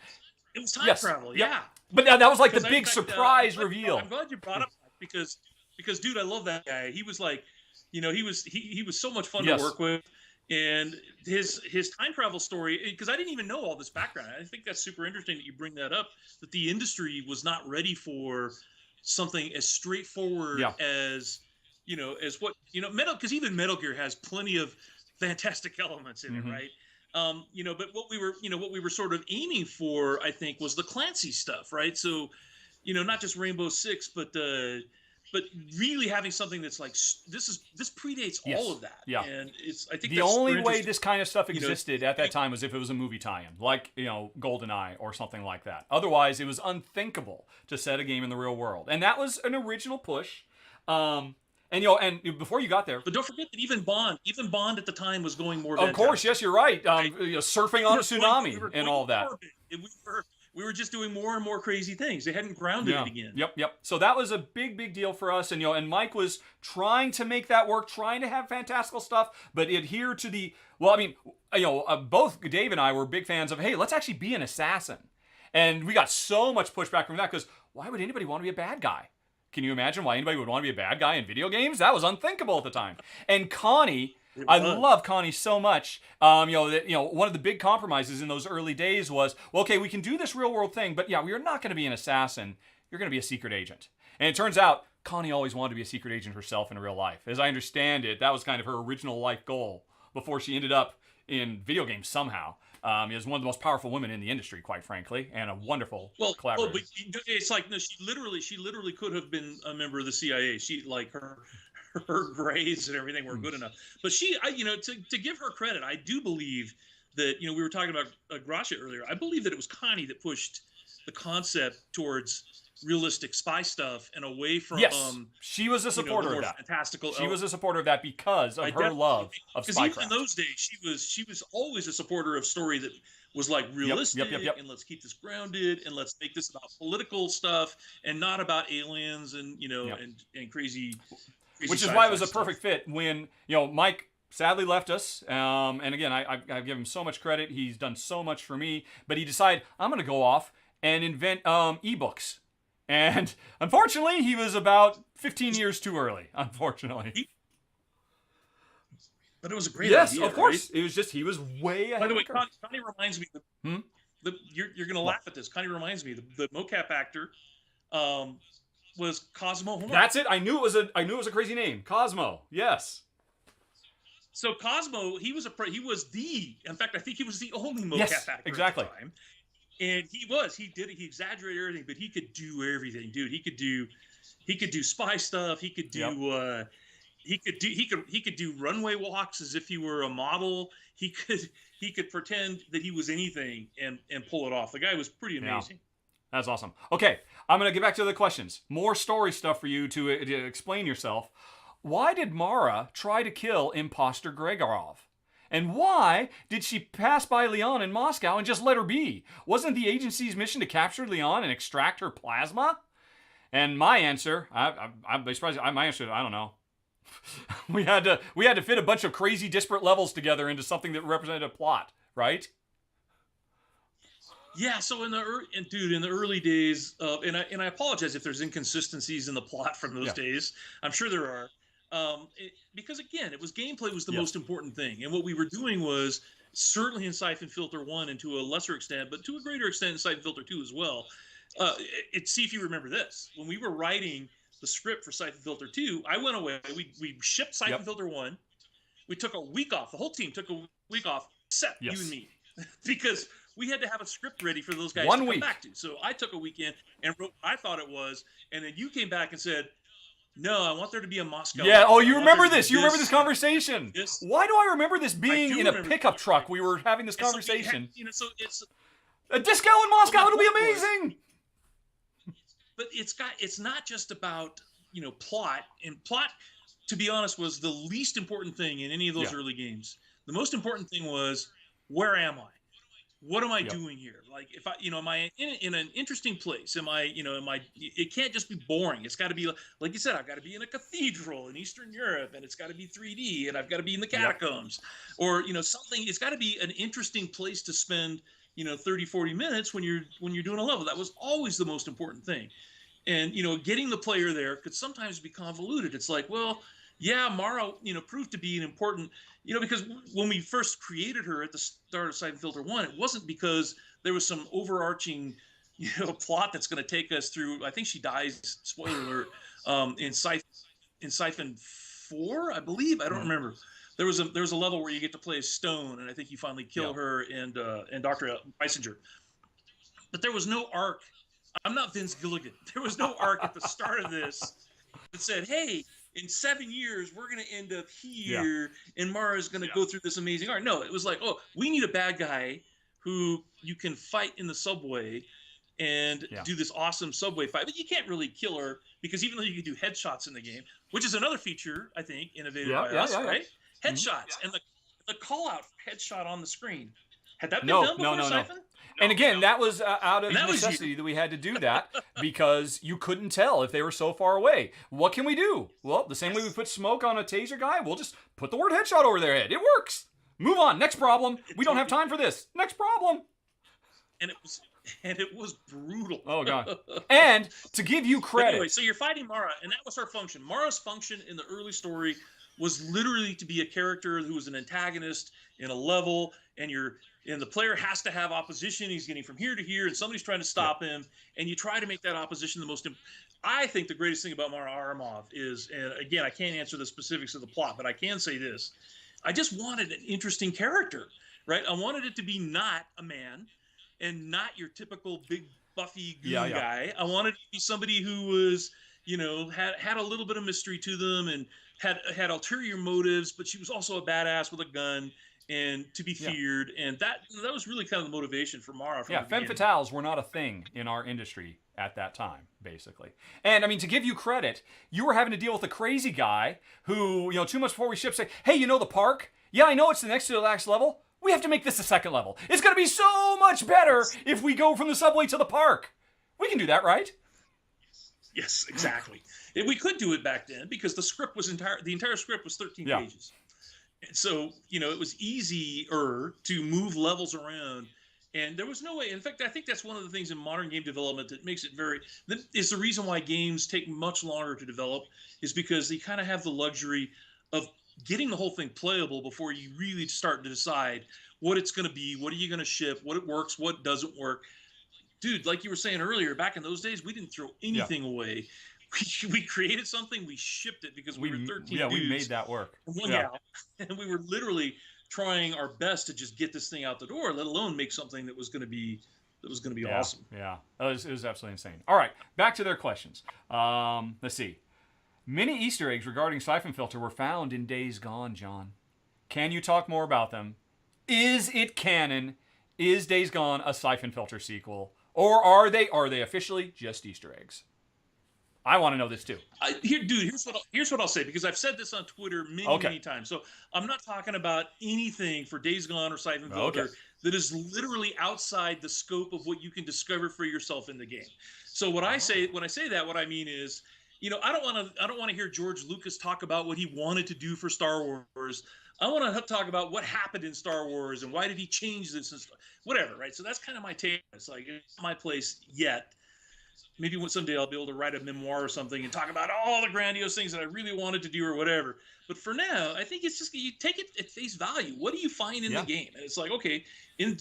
it was. Time travel, yeah. But that was like the big surprise reveal. I'm glad you brought up that because dude, I love that guy. He was like, he was so much fun to work with, and his time travel story. Because I didn't even know all this background. I think that's super interesting that you bring that up. That the industry was not ready for something as straightforward as as what Metal, because even Metal Gear has plenty of fantastic elements in it, right? But what we were sort of aiming for, I think, was the Clancy stuff, right? So, not just Rainbow Six, but really having something that's like this predates all of that. Yeah. And I think the only way this kind of stuff existed at that time was if it was a movie tie-in, like GoldenEye or something like that. Otherwise, it was unthinkable to set a game in the real world, and that was an original push. And before you got there, but don't forget that even Bond at the time was going more. Of course, yes, you're right. Surfing on a tsunami and all that. We were just doing more and more crazy things. They hadn't grounded it again. Yep. So that was a big deal for us, and Mike was trying to make that work, trying to have fantastical stuff, but adhere to the. Well, I mean, both Dave and I were big fans of, hey, let's actually be an assassin, and we got so much pushback from that because why would anybody want to be a bad guy? Can you imagine why anybody would want to be a bad guy in video games? That was unthinkable at the time. And Connie, I love Connie so much. One of the big compromises in those early days was, well, okay, we can do this real world thing, but we are not going to be an assassin. You're going to be a secret agent. And it turns out Connie always wanted to be a secret agent herself in real life. As I understand it, that was kind of her original life goal before she ended up in video games somehow. Is one of the most powerful women in the industry, quite frankly, and a wonderful collaborator. But it's like, no, she literally could have been a member of the CIA. She, like, her grades and everything were good enough. But she, to give her credit, I do believe that, we were talking about Gracia earlier. I believe that it was Connie that pushed the concept towards realistic spy stuff and away from she was a supporter of that. Fantastical. She was a supporter of that because of her love of spycraft. Because even in those days, she was always a supporter of story that was like realistic and let's keep this grounded and let's make this about political stuff and not about aliens and and crazy. Which is why it was a perfect fit when Mike sadly left us. And again, I give him so much credit. He's done so much for me. But he decided I'm going to go off and invent ebooks. And unfortunately, he was about 15 years too early, unfortunately. But it was a great idea. Yes, of course. Right? It was just, he was way ahead. By the way, Connie reminds me, you're going to laugh at this. Connie reminds me, the mocap actor was Cosmo Horn. That's it. I knew it was a crazy name. Cosmo. Yes. So Cosmo, in fact, I think he was the only mocap actor at the time. And he exaggerated everything, but he could do everything, dude. He could do spy stuff. He could do he could do runway walks as if he were a model. He could pretend that he was anything and pull it off. The guy was pretty amazing. Yeah. That's awesome. Okay, I'm going to get back to the questions. More story stuff for you to explain yourself. Why did Mara try to kill imposter Gregorov? And why did she pass by Lian in Moscow and just let her be? Wasn't the agency's mission to capture Lian and extract her plasma? And my answer, I'm surprised. My answer, I don't know. we had to fit a bunch of crazy disparate levels together into something that represented a plot, right? Yeah. So in the early days, and I apologize if there's inconsistencies in the plot from those days. I'm sure there are. Because again, gameplay was the most important thing, and what we were doing was certainly in Syphon Filter 1 and to a lesser extent, but to a greater extent in Syphon Filter 2 as well. See if you remember this. When we were writing the script for Syphon Filter 2, I went away. We shipped Syphon Filter 1. We took a week off. The whole team took a week off, except you and me, because we had to have a script ready for those guys to come back to. So I took a weekend and wrote what I thought it was, and then you came back and said, no, I want there to be a Moscow. Yeah, oh, you remember this. You remember this conversation. Why do I remember this being in a pickup truck? We were having this conversation. So it's a disco in Moscow. It'll be amazing. But it's not just about, plot. And plot, to be honest, was the least important thing in any of those early games. The most important thing was, where am I? What am I doing here? Like, if I, am I in an interesting place? Am I, it can't just be boring. It's got to be, like you said, I've got to be in a cathedral in Eastern Europe, and it's got to be 3D, and I've got to be in the catacombs, or, something. It's got to be an interesting place to spend, 30, 40 minutes when you're doing a level. That was always the most important thing. And, getting the player there could sometimes be convoluted. It's like, well, yeah, Mara, proved to be an important, because when we first created her at the start of Syphon Filter 1, it wasn't because there was some overarching, plot that's going to take us through. I think she dies, spoiler alert, in Syphon 4, I believe. I don't remember. There was a level where you get to play as Stone, and I think you finally kill her and Dr. Meisinger. But there was no arc. I'm not Vince Gilligan. There was no arc at the start of this that said, hey, in 7 years, we're going to end up here, and Mara's going to go through this amazing arc. No, it was like, oh, we need a bad guy who you can fight in the subway and do this awesome subway fight. But you can't really kill her, because even though you can do headshots in the game, which is another feature, I think, innovated by us, right? Headshots, and the call-out headshot on the screen. Had that been done before Syphon? And again, that was out of necessity that we had to do that, because you couldn't tell if they were so far away. What can we do? Well, the same way we put smoke on a taser guy, we'll just put the word headshot over their head. It works. Move on. Next problem. We don't have time for this. Next problem. And it was brutal. Oh, God. And to give you credit. Anyway, so you're fighting Mara, and that was her function. Mara's function in the early story was literally to be a character who was an antagonist in a level, and the player has to have opposition. He's getting from here to here, and somebody's trying to stop him, and you try to make that opposition the most. I think the greatest thing about Mara Aramov is, and again, I can't answer the specifics of the plot, but I can say this: I just wanted an interesting character, right? I wanted it to be not a man, and not your typical big buffy goon guy. I wanted it to be somebody who was, had a little bit of mystery to them, and had ulterior motives, but she was also a badass with a gun and to be feared, and that was really kind of the motivation for Mara. Femme fatales were not a thing in our industry at that time, basically. And I mean, to give you credit, you were having to deal with a crazy guy who, 2 months before we ship, say, hey, the park? Yeah, I know it's the next to the last level. We have to make this the second level. It's going to be so much better if we go from the subway to the park. We can do that, right? Yes, exactly. We could do it back then because the entire script was 13 pages. And so, it was easier to move levels around, and there was no way. In fact, I think that's one of the things in modern game development that makes it is the reason why games take much longer to develop, is because they kind of have the luxury of getting the whole thing playable before you really start to decide what it's going to be, what are you going to ship, what it works, what doesn't work. Dude, like you were saying earlier, back in those days, we didn't throw anything away. We created something, we shipped it because we were 13 dudes. Yeah, we made that work. And we were literally trying our best to just get this thing out the door, let alone make something that was going to be awesome. Yeah, it was absolutely insane. All right, back to their questions. Let's see. Many Easter eggs regarding Syphon Filter were found in Days Gone, John. Can you talk more about them? Is it canon? Is Days Gone a Syphon Filter sequel? Or are they officially just Easter eggs? I want to know this too. Here's what I'll say, because I've said this on Twitter many times. So I'm not talking about anything for Days Gone or Syphon Filter that is literally outside the scope of what you can discover for yourself in the game. So when I say that, what I mean is, I don't want to hear George Lucas talk about what he wanted to do for Star Wars. I want to talk about what happened in Star Wars and why did he change this and whatever, right? So that's kind of my take. It's like, it's not my place yet. Maybe someday I'll be able to write a memoir or something and talk about all the grandiose things that I really wanted to do or whatever. But for now, I think it's just, you take it at face value. What do you find in the game? And it's like, okay, in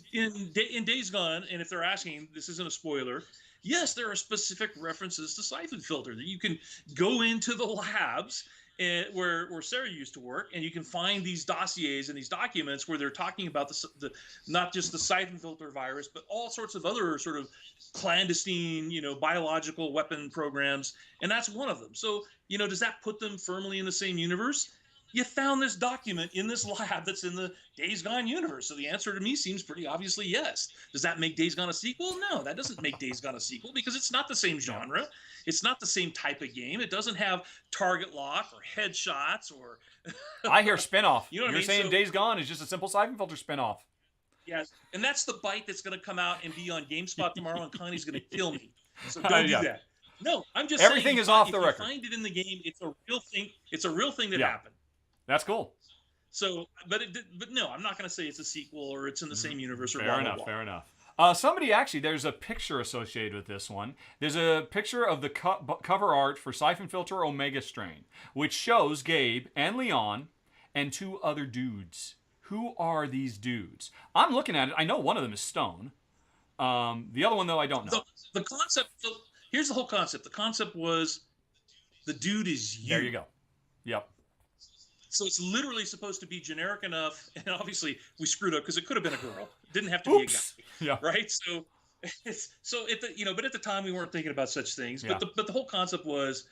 Days Gone, and if they're asking, this isn't a spoiler, yes, there are specific references to Syphon Filter that you can go into the labs and where Sarah used to work, and you can find these dossiers and these documents where they're talking about the not just the Syphon Filter virus, but all sorts of other sort of clandestine, biological weapon programs, and that's one of them. So, does that put them firmly in the same universe? You found this document in this lab that's in the Days Gone universe. So the answer to me seems pretty obviously yes. Does that make Days Gone a sequel? No, that doesn't make Days Gone a sequel because it's not the same genre. It's not the same type of game. It doesn't have target lock or headshots or... I hear spinoff. You know what You're I mean? saying Days Gone is just a simple Syphon Filter spinoff. Yes, and that's the bite that's going to come out and be on GameSpot tomorrow, and Connie's going to kill me. So don't do that. No, I'm just Everything saying, is off the if record. you find it in the game, it's a real thing. It's a real thing that Yeah. happened. That's cool. So, but no, I'm not going to say it's a sequel or it's in the same universe or Fair blah, enough, blah, blah. fair enough. Somebody actually, there's a picture associated with this one. There's a picture of the cover art for Syphon Filter Omega Strain, which shows Gabe and Lian and two other dudes. Who are these dudes? I'm looking at it. I know one of them is Stone. The other one, though, I don't know. The concept, here's the whole concept. The concept was the dude is you. There you go. Yep. So it's literally supposed to be generic enough, and obviously we screwed up because it could have been a girl. It didn't have to be a guy. Yeah. Right? So at the but at the time we weren't thinking about such things. Yeah. But the whole concept was,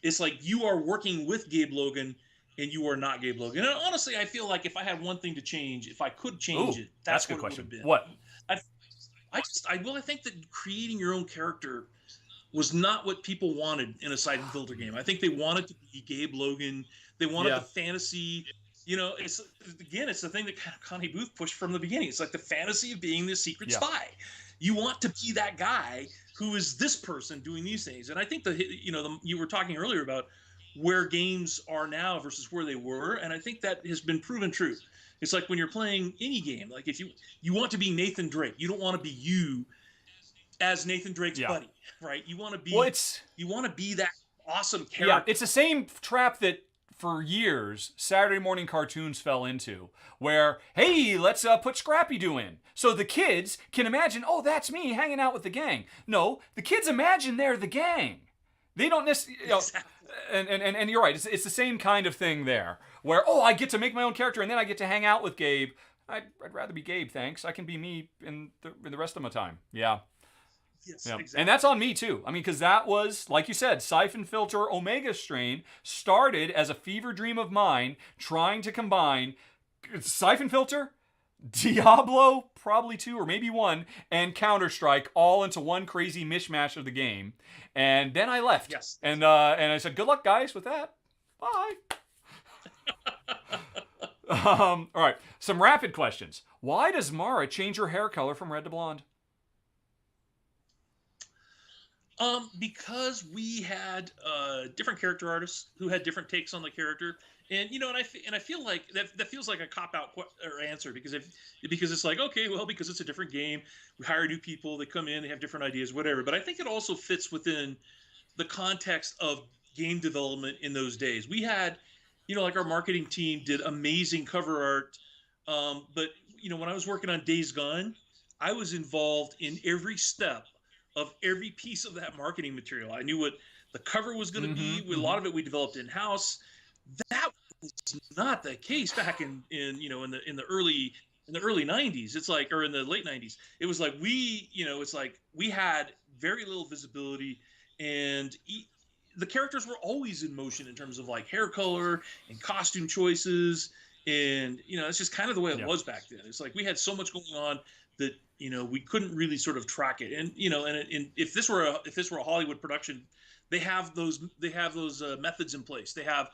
it's like you are working with Gabe Logan and you are not Gabe Logan. And honestly, I feel like if I had one thing to change, if I could change it, that's a good what question. it would have been. What? I think that creating your own character was not what people wanted in a Syphon Filter game. I think they wanted to be Gabe Logan. They wanted the fantasy. It's the thing that Connie Booth pushed from the beginning. It's like the fantasy of being the secret spy. You want to be that guy who is this person doing these things. And I think you were talking earlier about where games are now versus where they were, and I think that has been proven true. It's like when you're playing any game, like if you want to be Nathan Drake, you don't want to be you as Nathan Drake's buddy, right? You want to be you want to be that awesome character. Yeah, it's the same trap that for years Saturday morning cartoons fell into, where hey, let's put Scrappy-Doo in, so the kids can imagine, oh, that's me hanging out with the gang. No, the kids imagine they're the gang. They don't necessarily. Exactly. And you're right. It's the same kind of thing there, where I get to make my own character and then I get to hang out with Gabe. I'd rather be Gabe, thanks. I can be me in the rest of my time. Yeah. Yes, yeah. exactly. And that's on me too. I mean, because that was, like you said, Syphon Filter Omega Strain started as a fever dream of mine, trying to combine Syphon Filter, Diablo, probably 2 or maybe 1, and Counter-Strike all into one crazy mishmash of the game. And then I left. Yes. And I said, good luck, guys, with that. Bye. All right. Some rapid questions. Why does Mara change her hair color from red to blonde? Because we had different character artists who had different takes on the character, and I feel like that feels like a cop-out answer because it's like, okay, well, because it's a different game, we hire new people, they come in, they have different ideas, whatever. But I think it also fits within the context of game development in those days. We had, like our marketing team did amazing cover art, but when I was working on Days Gone, I was involved in every step of every piece of that marketing material. I knew what the cover was going to be. A lot of it we developed in house. That was not the case back in the early 90s. It's like, or in the late 90s. It was like we had very little visibility, and the characters were always in motion in terms of like hair color and costume choices, and it's just kind of the way it was back then. It's like we had so much going on that we couldn't really sort of track it. And if this were a Hollywood production, they have those methods in place. They have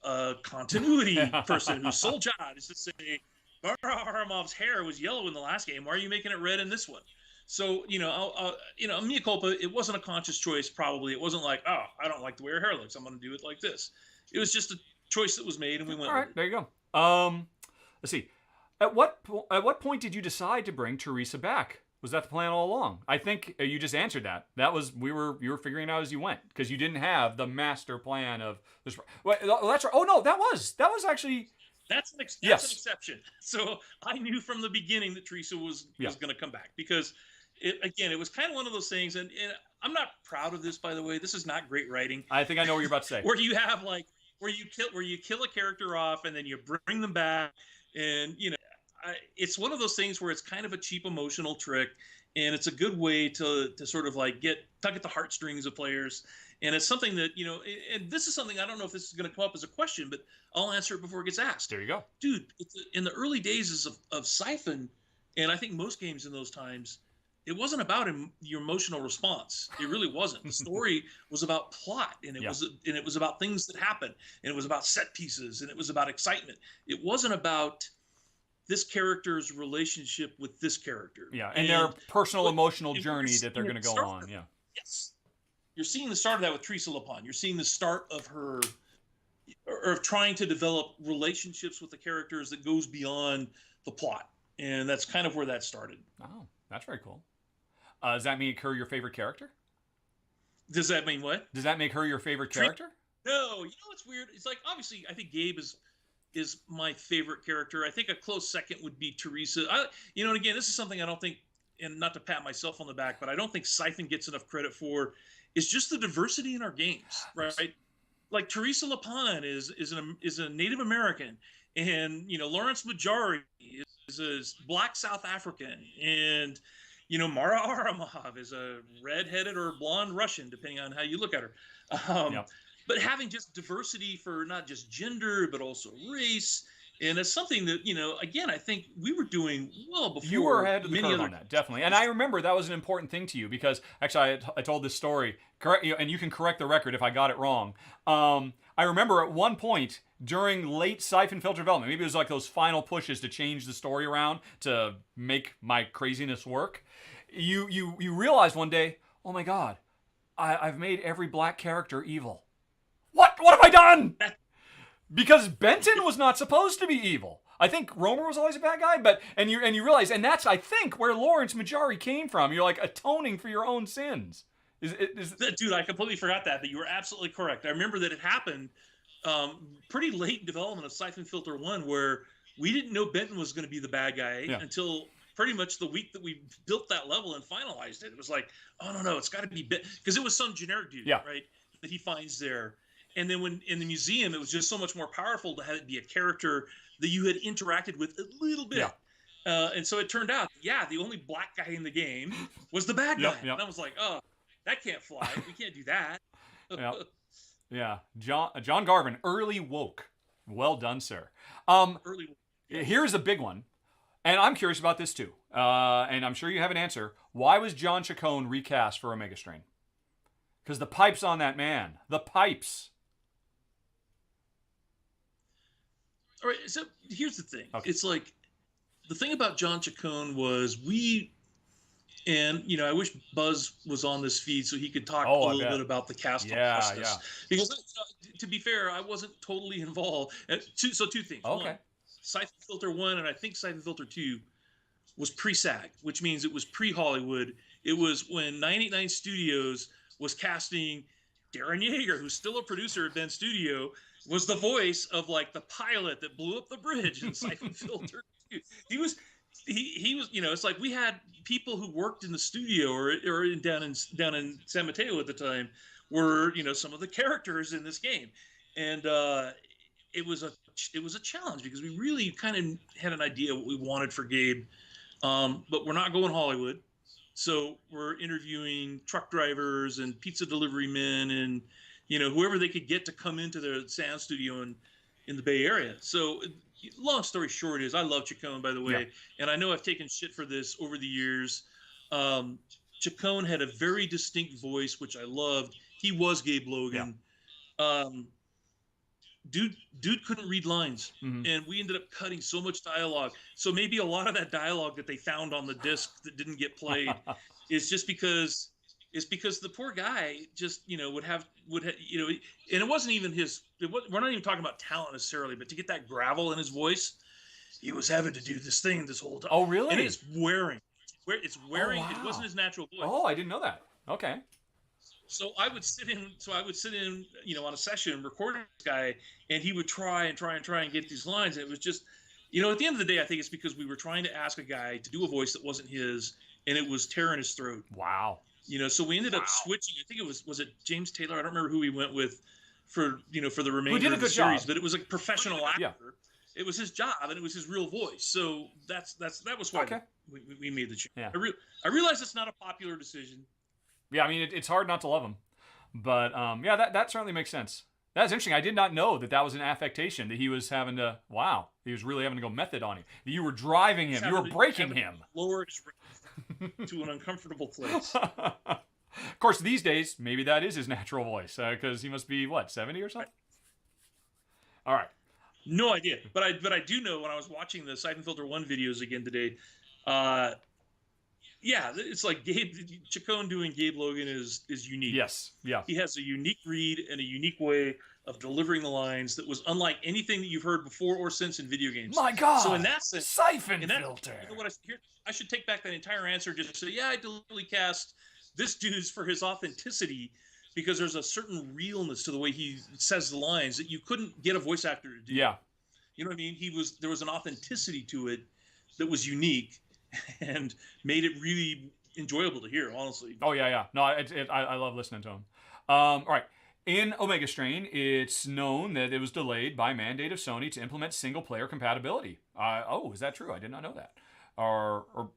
a continuity person whose sole job is to say, Bar Haramov's hair was yellow in the last game. Why are you making it red in this one? So mea culpa. It wasn't a conscious choice. Probably it wasn't like, oh, I don't like the way her hair looks, I'm going to do it like this. It was just a choice that was made, and we went. All right, with it. there you go. Let's see. At what point did you decide to bring Teresa back? Was that the plan all along? I think you just answered that. That was you were figuring it out as you went, because you didn't have the master plan of this. Well, that's right. Oh no, that was actually. That's an exception. So I knew from the beginning that Teresa was going to come back, because it was kind of one of those things, and I'm not proud of this, by the way. This is not great writing. I think I know what you're about to say. Where you have like where you kill a character off and then you bring them back, and it's one of those things where it's kind of a cheap emotional trick, and it's a good way to sort of like tug at the heartstrings of players. And it's something that, and this is something, I don't know if this is going to come up as a question, but I'll answer it before it gets asked. There you go. Dude, in the early days of Syphon, and I think most games in those times, it wasn't about your emotional response. It really wasn't. The story was about plot, and it was about things that happened, and it was about set pieces, and it was about excitement. It wasn't about this character's relationship with this character. Yeah, and their personal emotional journey that they're going to go on. Yeah. Yes. You're seeing the start of that with Teresa Lapon. You're seeing the start of her, or trying to develop relationships with the characters that goes beyond the plot. And that's kind of where that started. Oh, that's very cool. Does that make her your favorite character? Does that mean what? Does that make her your favorite character? No. What's weird? It's like, obviously, I think Gabe is my favorite character. I think a close second would be Teresa. And again, this is something I don't think, and not to pat myself on the back, but I don't think Syphon gets enough credit for, is just the diversity in our games, right? Like Teresa Lapon is a Native American, and Lawrence Majari is a Black South African, and Mara Aramov is a red-headed or blonde Russian, depending on how you look at her. But having just diversity for not just gender, but also race. And it's something that, again, I think we were doing well before. You were ahead of the curve on that, definitely. And I remember that was an important thing to you because, actually, I told this story, and you can correct the record if I got it wrong. I remember at one point during late Syphon Filter development, maybe it was like those final pushes to change the story around to make my craziness work. You realized one day, oh my God, I've made every black character evil. What have I done? Because Benton was not supposed to be evil. I think Romer was always a bad guy, and you realize, and that's, I think, where Lawrence Majari came from. You're like atoning for your own sins. Dude, I completely forgot that, but you were absolutely correct. I remember that it happened pretty late in development of Syphon Filter 1, where we didn't know Benton was going to be the bad guy until pretty much the week that we built that level and finalized it. It was like, oh, no, it's got to be Benton. Because it was some generic dude, right, that he finds there. And then when in the museum, it was just so much more powerful to have it be a character that you had interacted with a little bit. And so it turned out, the only black guy in the game was the bad guy. And I was like, oh, that can't fly. We can't do that. Yeah. John Garvin, early woke. Well done, sir. Early woke. Here's a big one. And I'm curious about this too. And I'm sure you have an answer. Why was John Chacon recast for Omega Strain? Because the pipes on that man. The pipes. All right, so here's the thing. Okay. It's like, the thing about John Chacon was I wish Buzz was on this feed so he could talk a little bit about the cast process. Because to be fair, I wasn't totally involved. Two things. Okay. One, Syphon Filter 1 and I think Syphon Filter 2 was pre-SAG, which means it was pre-Hollywood. It was when 989 Studios was casting Darren Yager, who's still a producer at Bend Studio, was the voice of like the pilot that blew up the bridge in Syphon Filter 2. He was, it's like we had people who worked in the studio or down in San Mateo at the time were, some of the characters in this game. And it was a challenge because we really kind of had an idea what we wanted for Gabe. But we're not going Hollywood. So we're interviewing truck drivers and pizza delivery men and, whoever they could get to come into the sound studio in the Bay Area. So long story short is I love Chacon, by the way. And I know I've taken shit for this over the years. Chacon had a very distinct voice, which I loved. He was Gabe Logan. Dude couldn't read lines, and we ended up cutting so much dialogue. So maybe a lot of that dialogue that they found on the disc that didn't get played is just because the poor guy just would have and it wasn't even we're not even talking about talent necessarily, but to get that gravel in his voice, he was having to do this thing this whole time. Oh, really? And it's wearing. Oh, wow. It wasn't his natural voice. Oh, I didn't know that. Okay. So I would sit in, on a session recording this guy, and he would try and get these lines. And it was just, at the end of the day, I think it's because we were trying to ask a guy to do a voice that wasn't his, and it was tearing his throat. Wow. You know, so we ended up switching. I think it was it James Taylor? I don't remember who we went with for the remainder of the series, but it was a professional actor. Yeah. It was his job, and it was his real voice. So that was why we made the change. Yeah. I realize it's not a popular decision. Yeah, I mean, it's hard not to love him. But, yeah, that certainly makes sense. That's interesting. I did not know that was an affectation, that he was having to, he was really having to go method on him. That you were driving him. You were breaking him. Lower his rate to an uncomfortable place. Of course, these days, maybe that is his natural voice, because he must be, 70 or something? All right. No idea. But I do know when I was watching the Syphon Filter 1 videos again today, yeah, it's like Chacon doing Gabe Logan is unique. Yes, yeah. He has a unique read and a unique way of delivering the lines that was unlike anything that you've heard before or since in video games. My God! So in that sense, Syphon Filter. You know what? I should take back that entire answer. Just say, yeah, I deliberately cast this dude for his authenticity, because there's a certain realness to the way he says the lines that you couldn't get a voice actor to do. Yeah. You know what I mean? There was an authenticity to it that was unique and made it really enjoyable to hear, honestly. Oh, yeah. No, I love listening to him. All right. In Omega Strain, it's known that it was delayed by mandate of Sony to implement single-player compatibility. Is that true? I did not know that. Or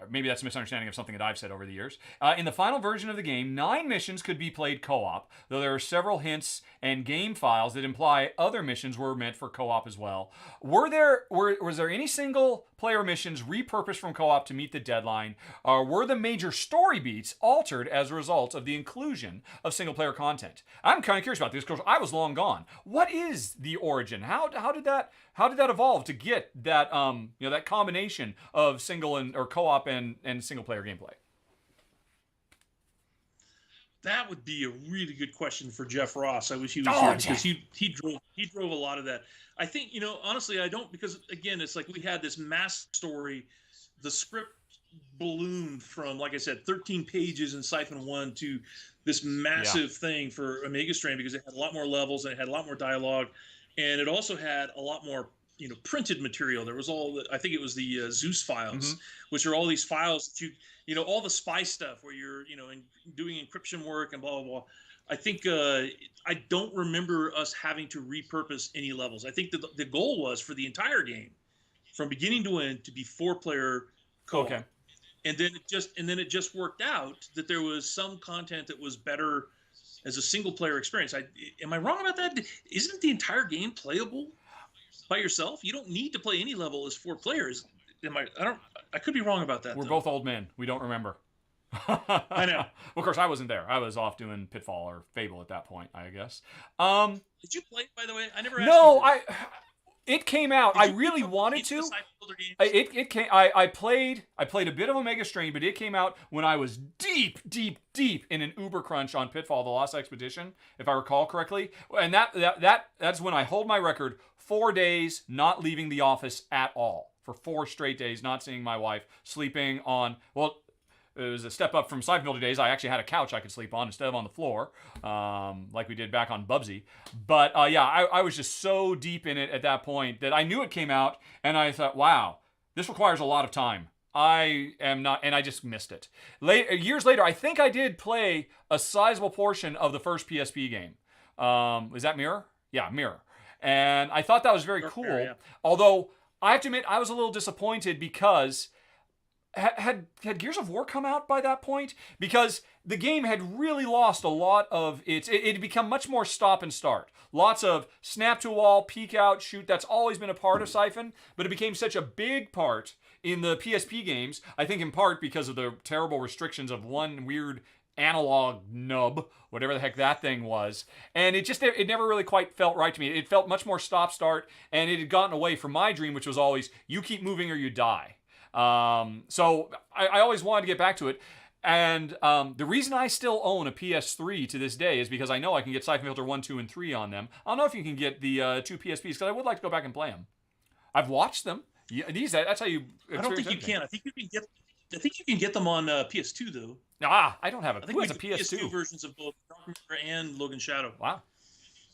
maybe that's a misunderstanding of something that I've said over the years. In the final version of the game, 9 missions could be played co-op, though there are several hints and game files that imply other missions were meant for co-op as well. Was there any single-player missions repurposed from co-op to meet the deadline? Or were the major story beats altered as a result of the inclusion of single-player content? I'm kind of curious about this because I was long gone. What is the origin? How did that evolve to get that that combination of single or co-op and single-player gameplay? That would be a really good question for Jeff Ross. I wish he was here, because he drove a lot of that. I think, honestly, I don't, because again, it's like we had this mass story. The script ballooned from, like I said, 13 pages in Syphon 1 to this massive thing for Omega Strain, because it had a lot more levels and it had a lot more dialogue, and it also had a lot more printed material. There was I think it was the Zeus files, which are all these files that all the spy stuff where you're doing encryption work and blah blah blah. I think I don't remember us having to repurpose any levels. I think the goal was for the entire game, from beginning to end, to be 4-player co-op. Okay. And then it just worked out that there was some content that was better as a single-player experience. Am I wrong about that? Isn't the entire game playable by yourself? You don't need to play any level as 4 players. I could be wrong about that. We're both old men. We don't remember. I know. Well, of course, I wasn't there. I was off doing Pitfall or Fable at that point, I guess. Did you play it, by the way? I never asked you. It came out. I really wanted to. It came. I played a bit of Omega Strain, but it came out when I was deep in an uber crunch on Pitfall: The Lost Expedition, if I recall correctly. And that's when I hold my record: 4 days not leaving the office at all, for 4 straight days, not seeing my wife, sleeping on. Well, it was a step up from Syphon Filter days. I actually had a couch I could sleep on instead of on the floor, like we did back on Bubsy. But I was just so deep in it at that point that I knew it came out, and I thought, wow, this requires a lot of time. I am not, and I just missed it. Years later, I think I did play a sizable portion of the first PSP game. Is that Mirror? Yeah, Mirror. And I thought that was very cool. Yeah. Although, I have to admit, I was a little disappointed because had Gears of War come out by that point? Because the game had really lost a lot of its... It had become much more stop and start. Lots of snap to wall, peek out, shoot. That's always been a part of Syphon, but it became such a big part in the PSP games, I think in part because of the terrible restrictions of one weird analog nub, whatever the heck that thing was. And it never really quite felt right to me. It felt much more stop start, and it had gotten away from my dream, which was always, you keep moving or you die. So I always wanted to get back to it. And the reason I still own a PS3 to this day is because I know I can get Syphon Filter 1, 2, and 3 on them. I don't know if you can get the 2 PSPs, because I would like to go back and play them. I've watched them. Yeah, that's how you... I don't think you can. I think you can get them on PS2, though. I don't have it. I think Who has a PS2? PS2 versions of both Dark Mirror and Logan Shadow. Wow.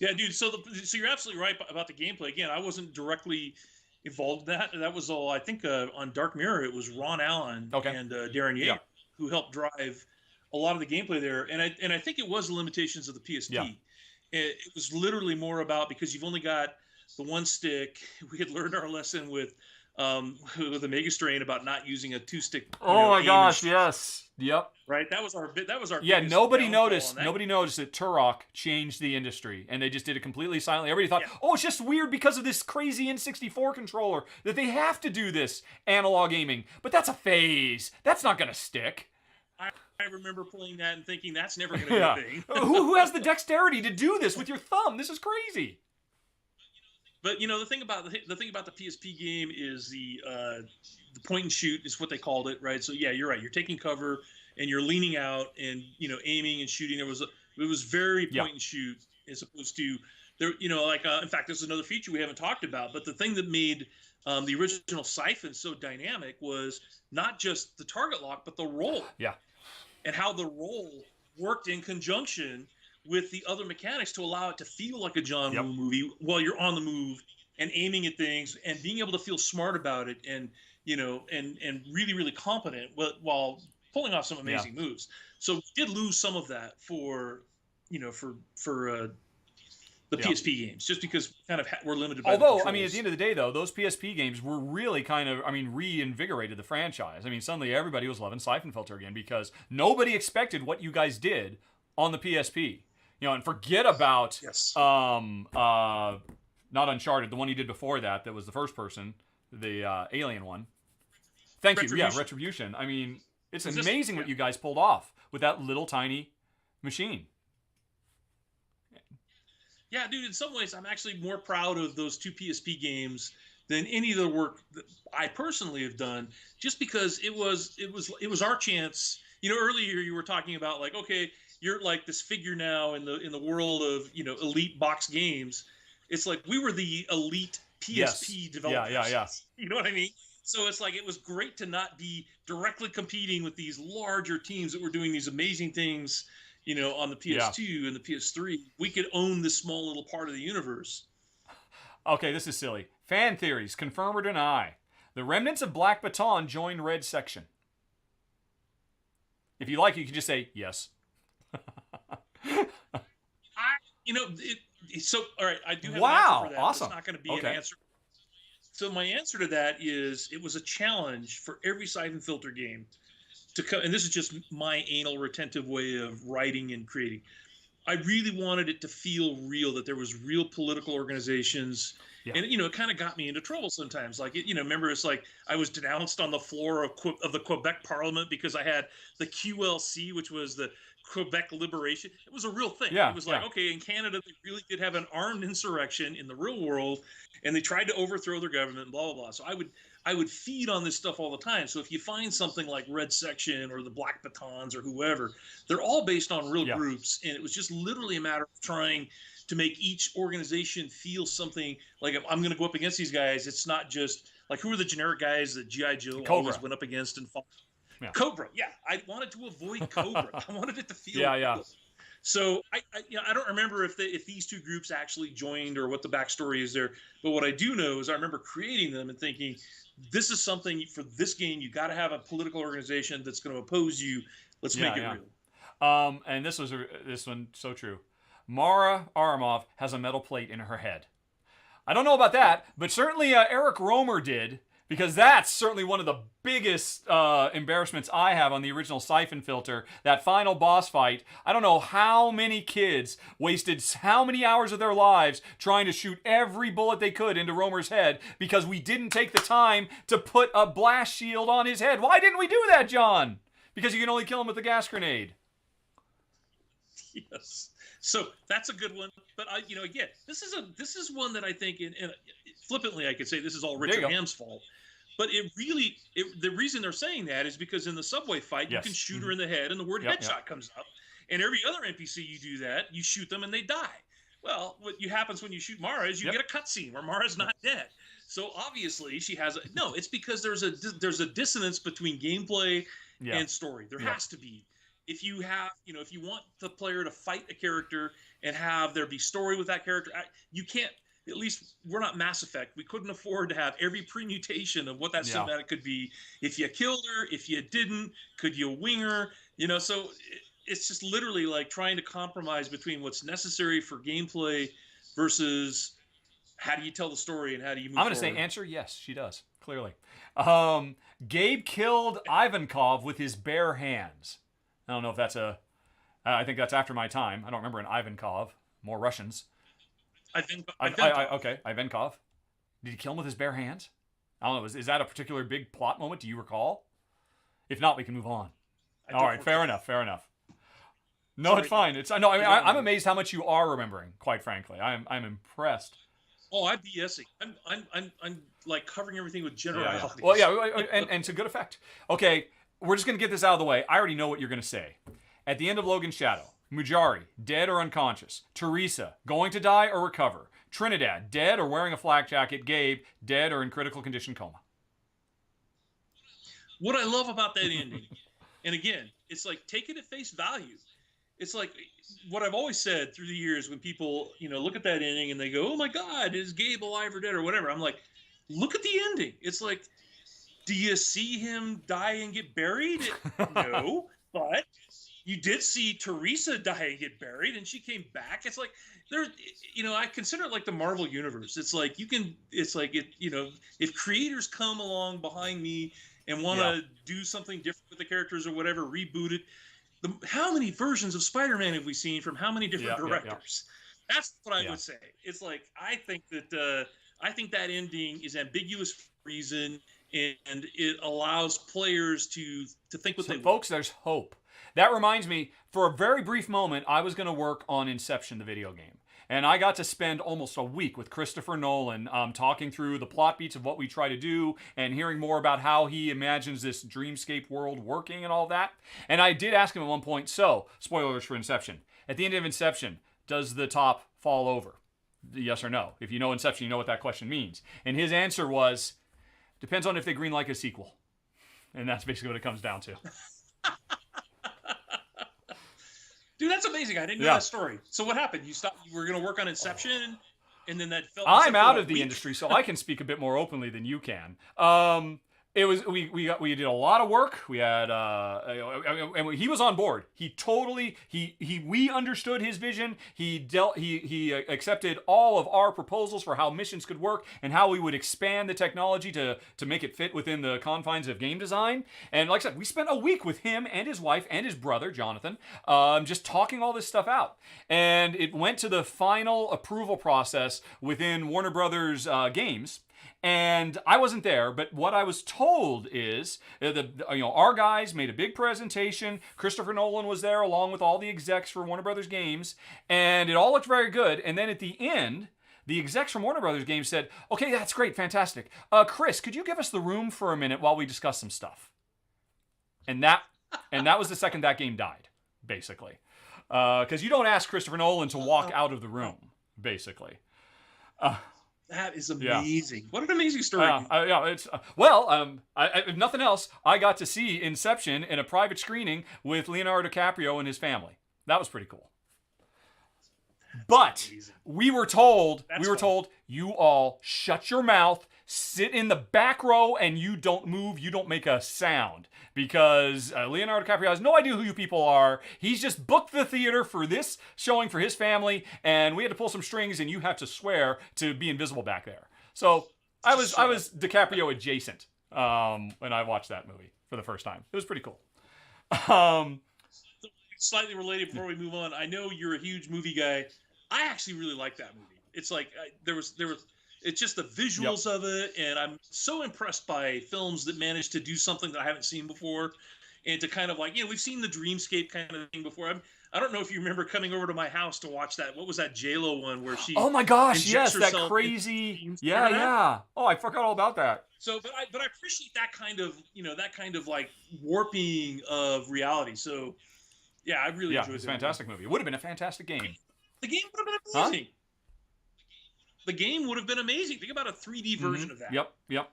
Yeah, dude. So you're absolutely right about the gameplay. Again, I wasn't directly involved in that. And that was all, I think, on Dark Mirror, it was Ron Allen and Darren Yager who helped drive a lot of the gameplay there. And I think it was the limitations of the PSP. Yeah. It was literally more about, because you've only got the one stick. We had learned our lesson with the Mega Strain about not using a 2-stick. Oh my gosh, yes. Yep. Right? That was our Yeah, nobody noticed that Turok changed the industry, and they just did it completely silently. Everybody thought, oh, it's just weird because of this crazy N64 controller that they have to do this analog aiming. But that's a phase. That's not going to stick. I remember playing that and thinking that's never going to be a thing. Who has the dexterity to do this with your thumb? This is crazy. But the thing about the PSP game is the point and shoot is what they called it, right? So yeah, you're right. You're taking cover and you're leaning out and aiming and shooting. It was very point and shoot as opposed to there. In fact, there's another feature we haven't talked about. But the thing that made the original Syphon so dynamic was not just the target lock, but the roll. Yeah. And how the roll worked in conjunction with the other mechanics to allow it to feel like a John Woo movie while you're on the move and aiming at things and being able to feel smart about it and and really, really competent while pulling off some amazing moves. So we did lose some of that for the PSP games, just because we're limited by Although, I mean, at the end of the day, though, those PSP games were really reinvigorated the franchise. I mean, suddenly everybody was loving Syphon Filter again because nobody expected what you guys did on the PSP. And forget about not Uncharted, the one you did before that was the first person, the Alien one. Thank you. Yeah, Retribution. I mean, it's amazing what you guys pulled off with that little tiny machine. Yeah, dude, in some ways, I'm actually more proud of those two PSP games than any of the work that I personally have done, just because it was our chance. Earlier you were talking about like, okay, you're like this figure now in the world of elite box games. It's like we were the elite PSP developers. Yeah. You know what I mean? So it's like it was great to not be directly competing with these larger teams that were doing these amazing things. On the PS2 and the PS3, we could own this small little part of the universe. Okay, this is silly. Fan theories, confirm or deny. The remnants of Black Baton joined Red Section. If you like, you can just say yes. So all right, I do have an wow, answer for that. Awesome. It's not going to be an answer. So my answer to that is it was a challenge for every Syphon Filter game to come, and this is just my anal retentive way of writing and creating. I really wanted it to feel real, that there was real political organizations. Yeah. And, it kind of got me into trouble sometimes. Like, remember, it's like I was denounced on the floor of the Quebec Parliament because I had the QLC, which was the Quebec Liberation. It was a real thing. Yeah, it was like, okay, in Canada, they really did have an armed insurrection in the real world, and they tried to overthrow their government, blah, blah, blah. So I would feed on this stuff all the time. So if you find something like Red Section or the Black Batons or whoever, they're all based on real groups. And it was just literally a matter of trying to make each organization feel something like, if I'm going to go up against these guys, it's not just like, who are the generic guys that G.I. Joe always went up against and fought? Yeah. Cobra. Yeah. I wanted to avoid Cobra. I wanted it to feel real. So I don't remember if these two groups actually joined or what the backstory is there. But what I do know is I remember creating them and thinking, this is something for this game. You got to have a political organization that's going to oppose you. Let's make it real. And this one so true. Mara Aramov has a metal plate in her head. I don't know about that, but certainly Eric Romer did, because that's certainly one of the biggest embarrassments I have on the original Syphon Filter. That final boss fight, I don't know how many kids wasted how many hours of their lives trying to shoot every bullet they could into Romer's head because we didn't take the time to put a blast shield on his head. Why didn't we do that, John? Because you can only kill him with a gas grenade. Yes. So that's a good one. But again, this is one that I think, and flippantly I could say this is all Richard Ham's fault. But the reason they're saying that is because in the subway fight, you can shoot her in the head and the word headshot comes up. And every other NPC you do that, you shoot them and they die. Well, what happens when you shoot Mara is you get a cutscene where Mara's not dead. So obviously she has it's because there's a dissonance between gameplay and story. There has to be. If you have, if you want the player to fight a character and have there be story with that character, you can't. at least we're not Mass Effect. We couldn't afford to have every permutation of what that cinematic could be. If you killed her, if you didn't, could you wing her? So it's just literally like trying to compromise between what's necessary for gameplay versus how do you tell the story and how do you move I'm going to forward. say answer, yes, she does, clearly. Gabe killed Ivankov with his bare hands. I don't know if that's I think that's after my time. I don't remember an Ivankov. More Russians. Okay, Ivankov. Did he kill him with his bare hands? I don't know. Is that a particular big plot moment? Do you recall? If not, we can move on. All right, fair enough. No, sorry. It's fine. I'm amazed how much you are remembering. Quite frankly, I'm impressed. Oh, I'm BSing. I'm like covering everything with generalities. Yeah. Well, yeah, and to good effect. Okay, we're just gonna get this out of the way. I already know what you're gonna say. At the end of Logan's Shadow, Mujari, dead or unconscious. Teresa, going to die or recover. Trinidad, dead or wearing a flak jacket. Gabe, dead or in critical condition coma. What I love about that ending, and again, it's like take it at face value. It's like what I've always said through the years when people, look at that ending and they go, oh my God, is Gabe alive or dead or whatever? I'm like, look at the ending. It's like, do you see him die and get buried? No, but you did see Teresa die and get buried and she came back. It's like, I consider it like the Marvel universe. It's like, if creators come along behind me and want to do something different with the characters or whatever, reboot it. How many versions of Spider-Man have we seen from how many different directors? That's what I would say. It's like I think that ending is ambiguous for a reason, and it allows players to think what they want. Folks, there's hope. That reminds me, for a very brief moment, I was going to work on Inception, the video game. And I got to spend almost a week with Christopher Nolan talking through the plot beats of what we try to do and hearing more about how he imagines this dreamscape world working and all that. And I did ask him at one point, so, spoilers for Inception. At the end of Inception, does the top fall over? Yes or no? If you know Inception, you know what that question means. And his answer was, depends on if they greenlight a sequel. And that's basically what it comes down to. Dude, that's amazing. I didn't know that story. So what happened? You were going to work on Inception, and then that fell. I'm out of the industry, so I can speak a bit more openly than you can. It was we did a lot of work. We had and he was on board. We understood his vision. He accepted all of our proposals for how missions could work and how we would expand the technology to make it fit within the confines of game design. And like I said, we spent a week with him and his wife and his brother Jonathan, just talking all this stuff out. And it went to the final approval process within Warner Brothers Games. And I wasn't there, but what I was told is our guys made a big presentation. Christopher Nolan was there along with all the execs for Warner Brothers Games, and it all looked very good. And then at the end, the execs from Warner Brothers Games said, "Okay, that's great, fantastic. Chris, could you give us the room for a minute while we discuss some stuff?" And that was the second that game died, basically, because you don't ask Christopher Nolan to walk out of the room, basically. That is amazing. What an amazing story. It's if nothing else, I got to see Inception in a private screening with Leonardo DiCaprio and his family. That was pretty cool. But we were told, you all shut your mouth, sit in the back row, and you don't move, you don't make a sound. Because Leonardo DiCaprio has no idea who you people are. He's just booked the theater for this showing for his family, and we had to pull some strings, and you have to swear to be invisible back there. So I was DiCaprio adjacent when I watched that movie for the first time. It was pretty cool. Slightly related before we move on, I know you're a huge movie guy. I actually really like that movie. It's like it's just the visuals of it, and I'm so impressed by films that manage to do something that I haven't seen before, and to kind of like, we've seen the dreamscape kind of thing before. I don't know if you remember coming over to my house to watch that. What was that J-Lo one where she? Oh my gosh, yes, that crazy. Yeah. Oh, I forgot all about that. So, but I appreciate that kind of like warping of reality. So, yeah, I really enjoyed it. It's a fantastic movie. It would have been a fantastic game. The game would have been amazing. Huh? The game would have been amazing. Think about a 3D version of that. Yep.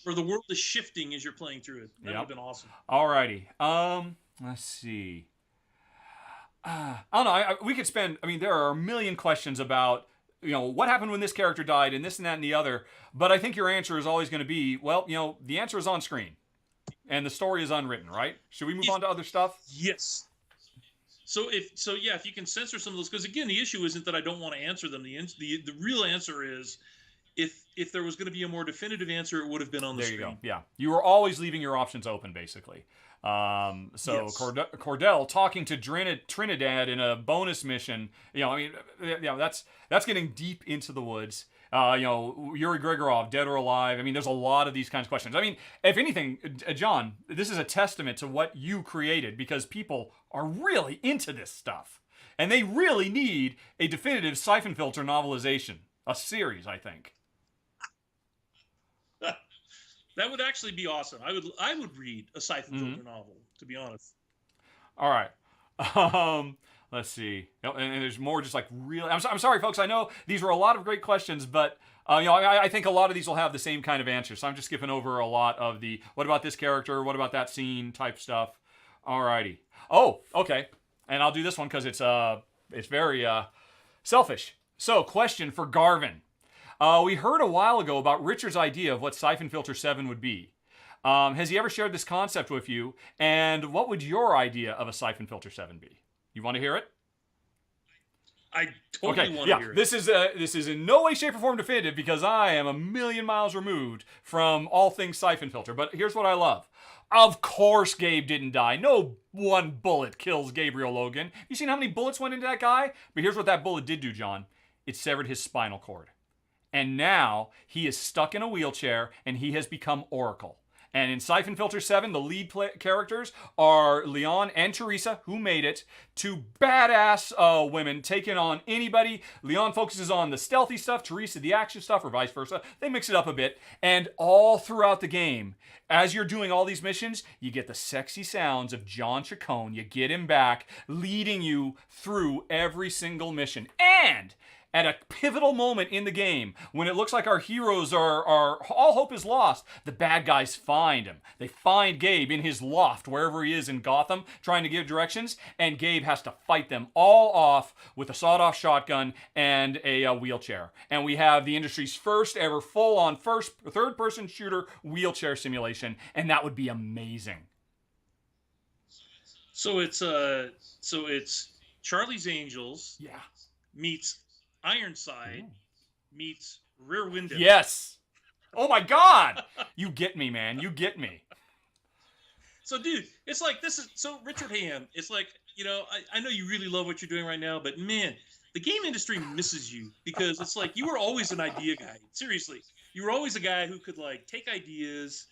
Where the world is shifting as you're playing through it. That would have been awesome. Alrighty. Let's see. I don't know. We could spend. I mean, there are a million questions about what happened when this character died and this and that and the other. But I think your answer is always going to be, well, the answer is on screen and the story is unwritten, right? Should we move on to other stuff? Yes. So if you can censor some of those, because again, the issue isn't that I don't want to answer them. The real answer is, if there was going to be a more definitive answer, it would have been on the screen. There you go. Yeah, you were always leaving your options open, basically. Yes. Cordell talking to Trinidad in a bonus mission. That's getting deep into the woods. Yuri Gregorov, dead or alive. I mean, there's a lot of these kinds of questions. I mean, if anything, John, this is a testament to what you created, because people are really into this stuff. And they really need a definitive Syphon Filter novelization. A series, I think. That would actually be awesome. I would read a Syphon Filter novel, to be honest. All right. Let's see. And there's more just like really... I'm sorry, folks. I know these were a lot of great questions, but I think a lot of these will have the same kind of answers. So I'm just skipping over a lot of the what about this character, what about that scene type stuff. All righty. Oh, okay. And I'll do this one because it's very selfish. So, question for Garvin. We heard a while ago about Richard's idea of what Syphon Filter 7 would be. Has he ever shared this concept with you? And what would your idea of a Syphon Filter 7 be? You want to hear it? I totally want to hear it. This is in no way, shape, or form definitive, because I am a million miles removed from all things Syphon Filter. But here's what I love. Of course Gabe didn't die. No one bullet kills Gabriel Logan. You seen how many bullets went into that guy? But here's what that bullet did do, John. It severed his spinal cord. And now he is stuck in a wheelchair and he has become Oracle. And in Syphon Filter 7, the lead characters are Lian and Teresa, who made it, two badass women taking on anybody. Lian focuses on the stealthy stuff, Teresa the action stuff, or vice versa. They mix it up a bit. And all throughout the game, as you're doing all these missions, you get the sexy sounds of John Chacon. You get him back, leading you through every single mission. And at a pivotal moment in the game, when it looks like our heroes are all hope is lost, the bad guys find him. They find Gabe in his loft, wherever he is in Gotham, trying to give directions, and Gabe has to fight them all off with a sawed-off shotgun and a wheelchair. And we have the industry's first ever full-on third-person shooter wheelchair simulation, and that would be amazing. So it's Charlie's Angels meets Ironside meets Rear Window. Yes. Oh my God. You get me, man. You get me. So, dude, it's like Richard Ham. It's like, I know you really love what you're doing right now, but man, the game industry misses you, because it's like you were always an idea guy. Seriously, you were always a guy who could like take ideas,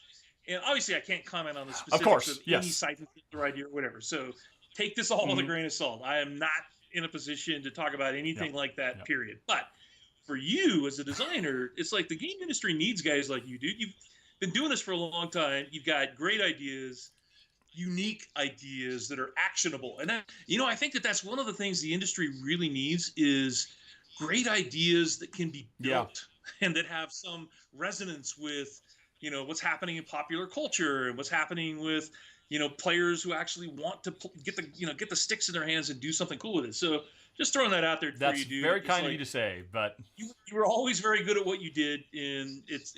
and obviously I can't comment on the specifics of any Syphon Filter idea or whatever. So take this all with a grain of salt. I am not in a position to talk about anything like that, period. But for you as a designer, it's like the game industry needs guys like you, dude. You've been doing this for a long time. You've got great ideas, unique ideas that are actionable. And I think that's one of the things the industry really needs is great ideas that can be built and that have some resonance with, what's happening in popular culture and what's happening with players who actually want to get the sticks in their hands and do something cool with it. So just throwing that out there for you, dude. That's very kind of you to say, but you were always very good at what you did, and it's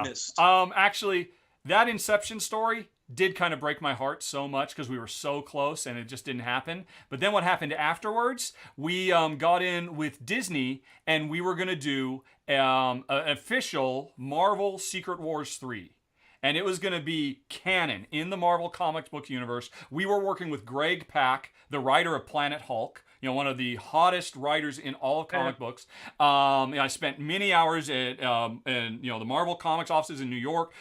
missed. Actually, that Inception story did kind of break my heart so much because we were so close and it just didn't happen. But then what happened afterwards? We got in with Disney and we were gonna do an official Marvel Secret Wars 3. And it was going to be canon in the Marvel comic book universe. We were working with Greg Pak, the writer of Planet Hulk, one of the hottest writers in all of comic books. I spent many hours at the Marvel Comics offices in New York,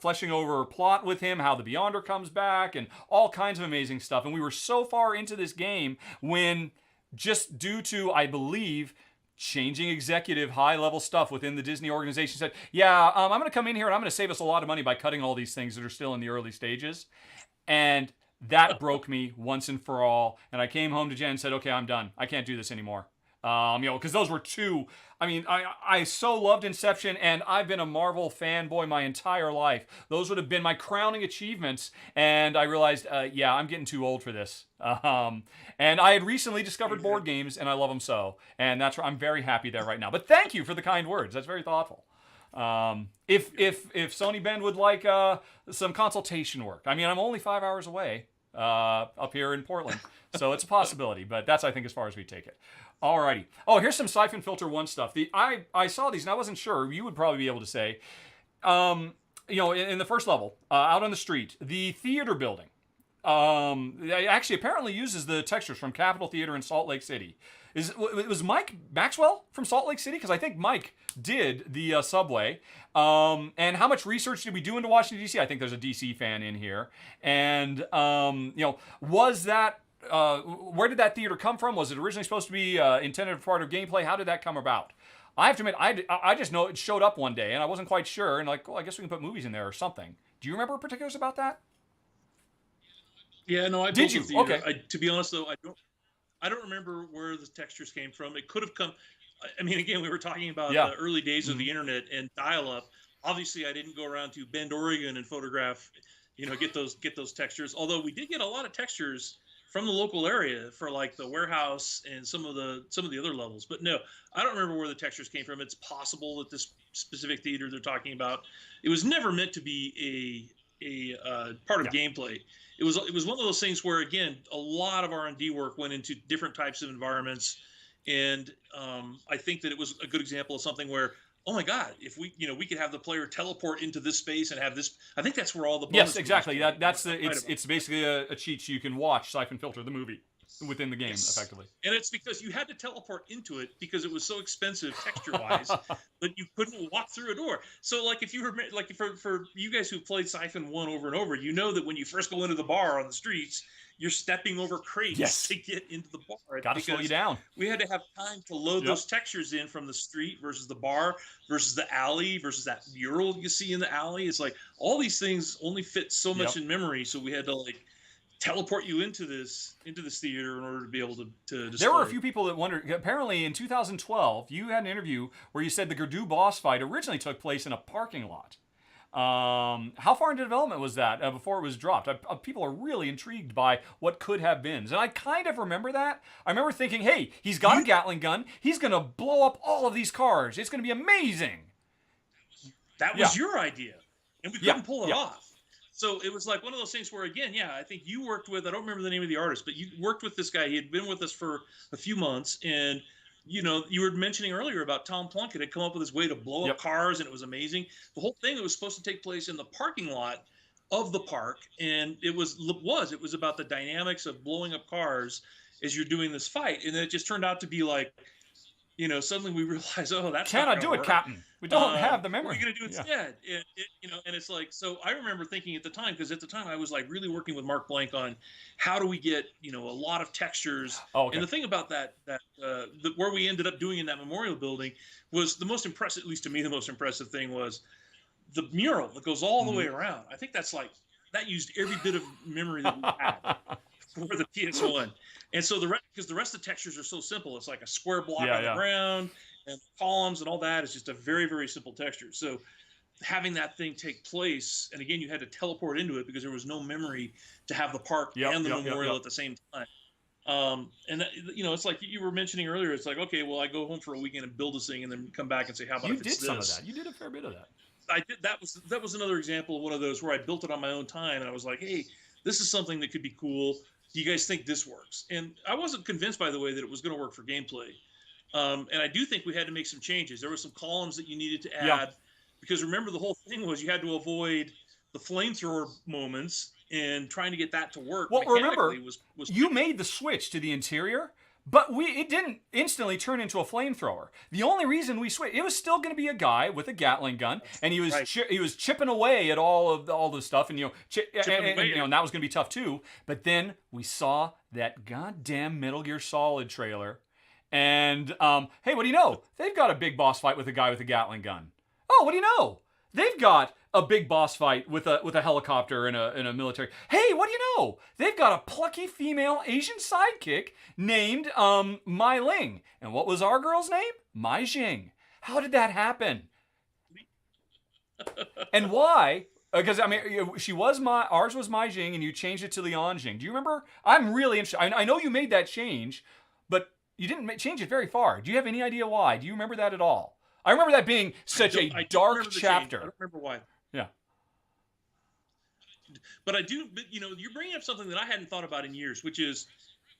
fleshing over plot with him, how the Beyonder comes back, and all kinds of amazing stuff. And we were so far into this game when, just due to, I believe, changing executive high-level stuff within the Disney organization, said, I'm going to come in here and I'm going to save us a lot of money by cutting all these things that are still in the early stages. And that broke me once and for all. And I came home to Jen and said, okay, I'm done. I can't do this anymore. Because those were two. I mean, I so loved Inception, and I've been a Marvel fanboy my entire life. Those would have been my crowning achievements, and I realized, yeah, I'm getting too old for this. And I had recently discovered board games, and I love them so, and that's where I'm very happy there right now. But thank you for the kind words. That's very thoughtful. If Sony Bend would like some consultation work, I mean, I'm only 5 hours away up here in Portland, so it's a possibility. But that's, I think, as far as we take it. Alrighty. Oh, here's some Syphon Filter 1 stuff. I saw these and I wasn't sure. You would probably be able to say. In the first level, out on the street, the theater building. It actually apparently uses the textures from Capitol Theater in Salt Lake City. Was Mike Maxwell from Salt Lake City? Because I think Mike did the subway. And how much research did we do into Washington, D.C.? I think there's a D.C. fan in here. And, was that... where did that theater come from? Was it originally supposed to be intended for part of gameplay? How did that come about? I have to admit, I just know it showed up one day, and I wasn't quite sure, and I guess we can put movies in there or something. Do you remember particulars about that? Yeah, no, I did you? Okay. To be honest, though, I don't remember where the textures came from. It could have come. I mean, again, we were talking about the early days of the internet and dial-up. Obviously, I didn't go around to Bend, Oregon, and photograph, get those textures. Although we did get a lot of textures from the local area for like the warehouse and some of the other levels. But no, I don't remember where the textures came from. It's possible that this specific theater they're talking about, it was never meant to be a part of gameplay. It was one of those things where, again, a lot of R&D work went into different types of environments, and I think that it was a good example of something where, oh my God, if we could have the player teleport into this space and have this. I think that's where all the bonus. Yes, exactly. It's basically a cheat so you can watch Syphon Filter the movie within the game effectively. And it's because you had to teleport into it because it was so expensive texture-wise that you couldn't walk through a door. So like if you were like for you guys who played Syphon 1 over and over, you know that when you first go into the bar on the streets, you're stepping over crates to get into the bar. Got to slow you down. We had to have time to load those textures in from the street versus the bar versus the alley versus that mural you see in the alley. It's like all these things only fit so much in memory, so we had to like teleport you into this theater in order to be able to display. There were a few people that wondered. Apparently, in 2012, you had an interview where you said the Gerdu boss fight originally took place in a parking lot. How far into development was that before it was dropped? People are really intrigued by what could have been. And I kind of remember that. I remember thinking, hey, he's got a Gatling gun. He's going to blow up all of these cars. It's going to be amazing. That was your idea. And we couldn't pull it off. So it was like one of those things where, again, I think you worked with, I don't remember the name of the artist, but you worked with this guy. He had been with us for a few months, and you were mentioning earlier about Tom Plunkett had come up with this way to blow up cars, and it was amazing. The whole thing was supposed to take place in the parking lot of the park, and it was about the dynamics of blowing up cars as you're doing this fight, and then it just turned out to be like, suddenly we realize, oh, that's cannot do it, Captain. We don't have the memory. What are you going to do instead? And it's like, so I remember thinking at the time, because at the time I was like really working with Mark Blank on how do we get, a lot of textures. And the thing about that where we ended up doing in that memorial building was the most impressive, at least to me, the most impressive thing was the mural that goes all the way around. I think that used every bit of memory that we had for the PS1. And so because the rest of the textures are so simple, it's like a square block on the ground and columns and all that is just a very, very simple texture. So having that thing take place, and again, you had to teleport into it because there was no memory to have the park and the memorial at the same time. And it's like you were mentioning earlier, it's like, okay, well, I go home for a weekend and build this thing and then come back and say, how about if it's this? You did some of that. You did a fair bit of that. I did. That was another example of one of those where I built it on my own time, and I was like, hey, this is something that could be cool. Do you guys think this works? And I wasn't convinced, by the way, that it was going to work for gameplay. And I do think we had to make some changes. There were some columns that you needed to add because remember the whole thing was you had to avoid the flamethrower moments and trying to get that to work. Well, remember, you made the switch to the interior, but it didn't instantly turn into a flamethrower. The only reason we switched, it was still going to be a guy with a Gatling gun, and he was he was chipping away at all the stuff, and and that was going to be tough too. But then we saw that goddamn Metal Gear Solid trailer, and hey, what do you know? They've got a big boss fight with a guy with a Gatling gun. Oh, what do you know? They've got a big boss fight with a helicopter in a military. Hey, what do you know? They've got a plucky female Asian sidekick named Mai Ling. And what was our girl's name? Mai Jing. How did that happen? And why? Because I mean, ours was Mai Jing, and you changed it to Lian Jing. Do you remember? I'm really interested. I know you made that change, but you didn't change it very far. Do you have any idea why? Do you remember that at all? I remember that being such a dark chapter. I don't remember why. Yeah. But I do. But you're bringing up something that I hadn't thought about in years, which is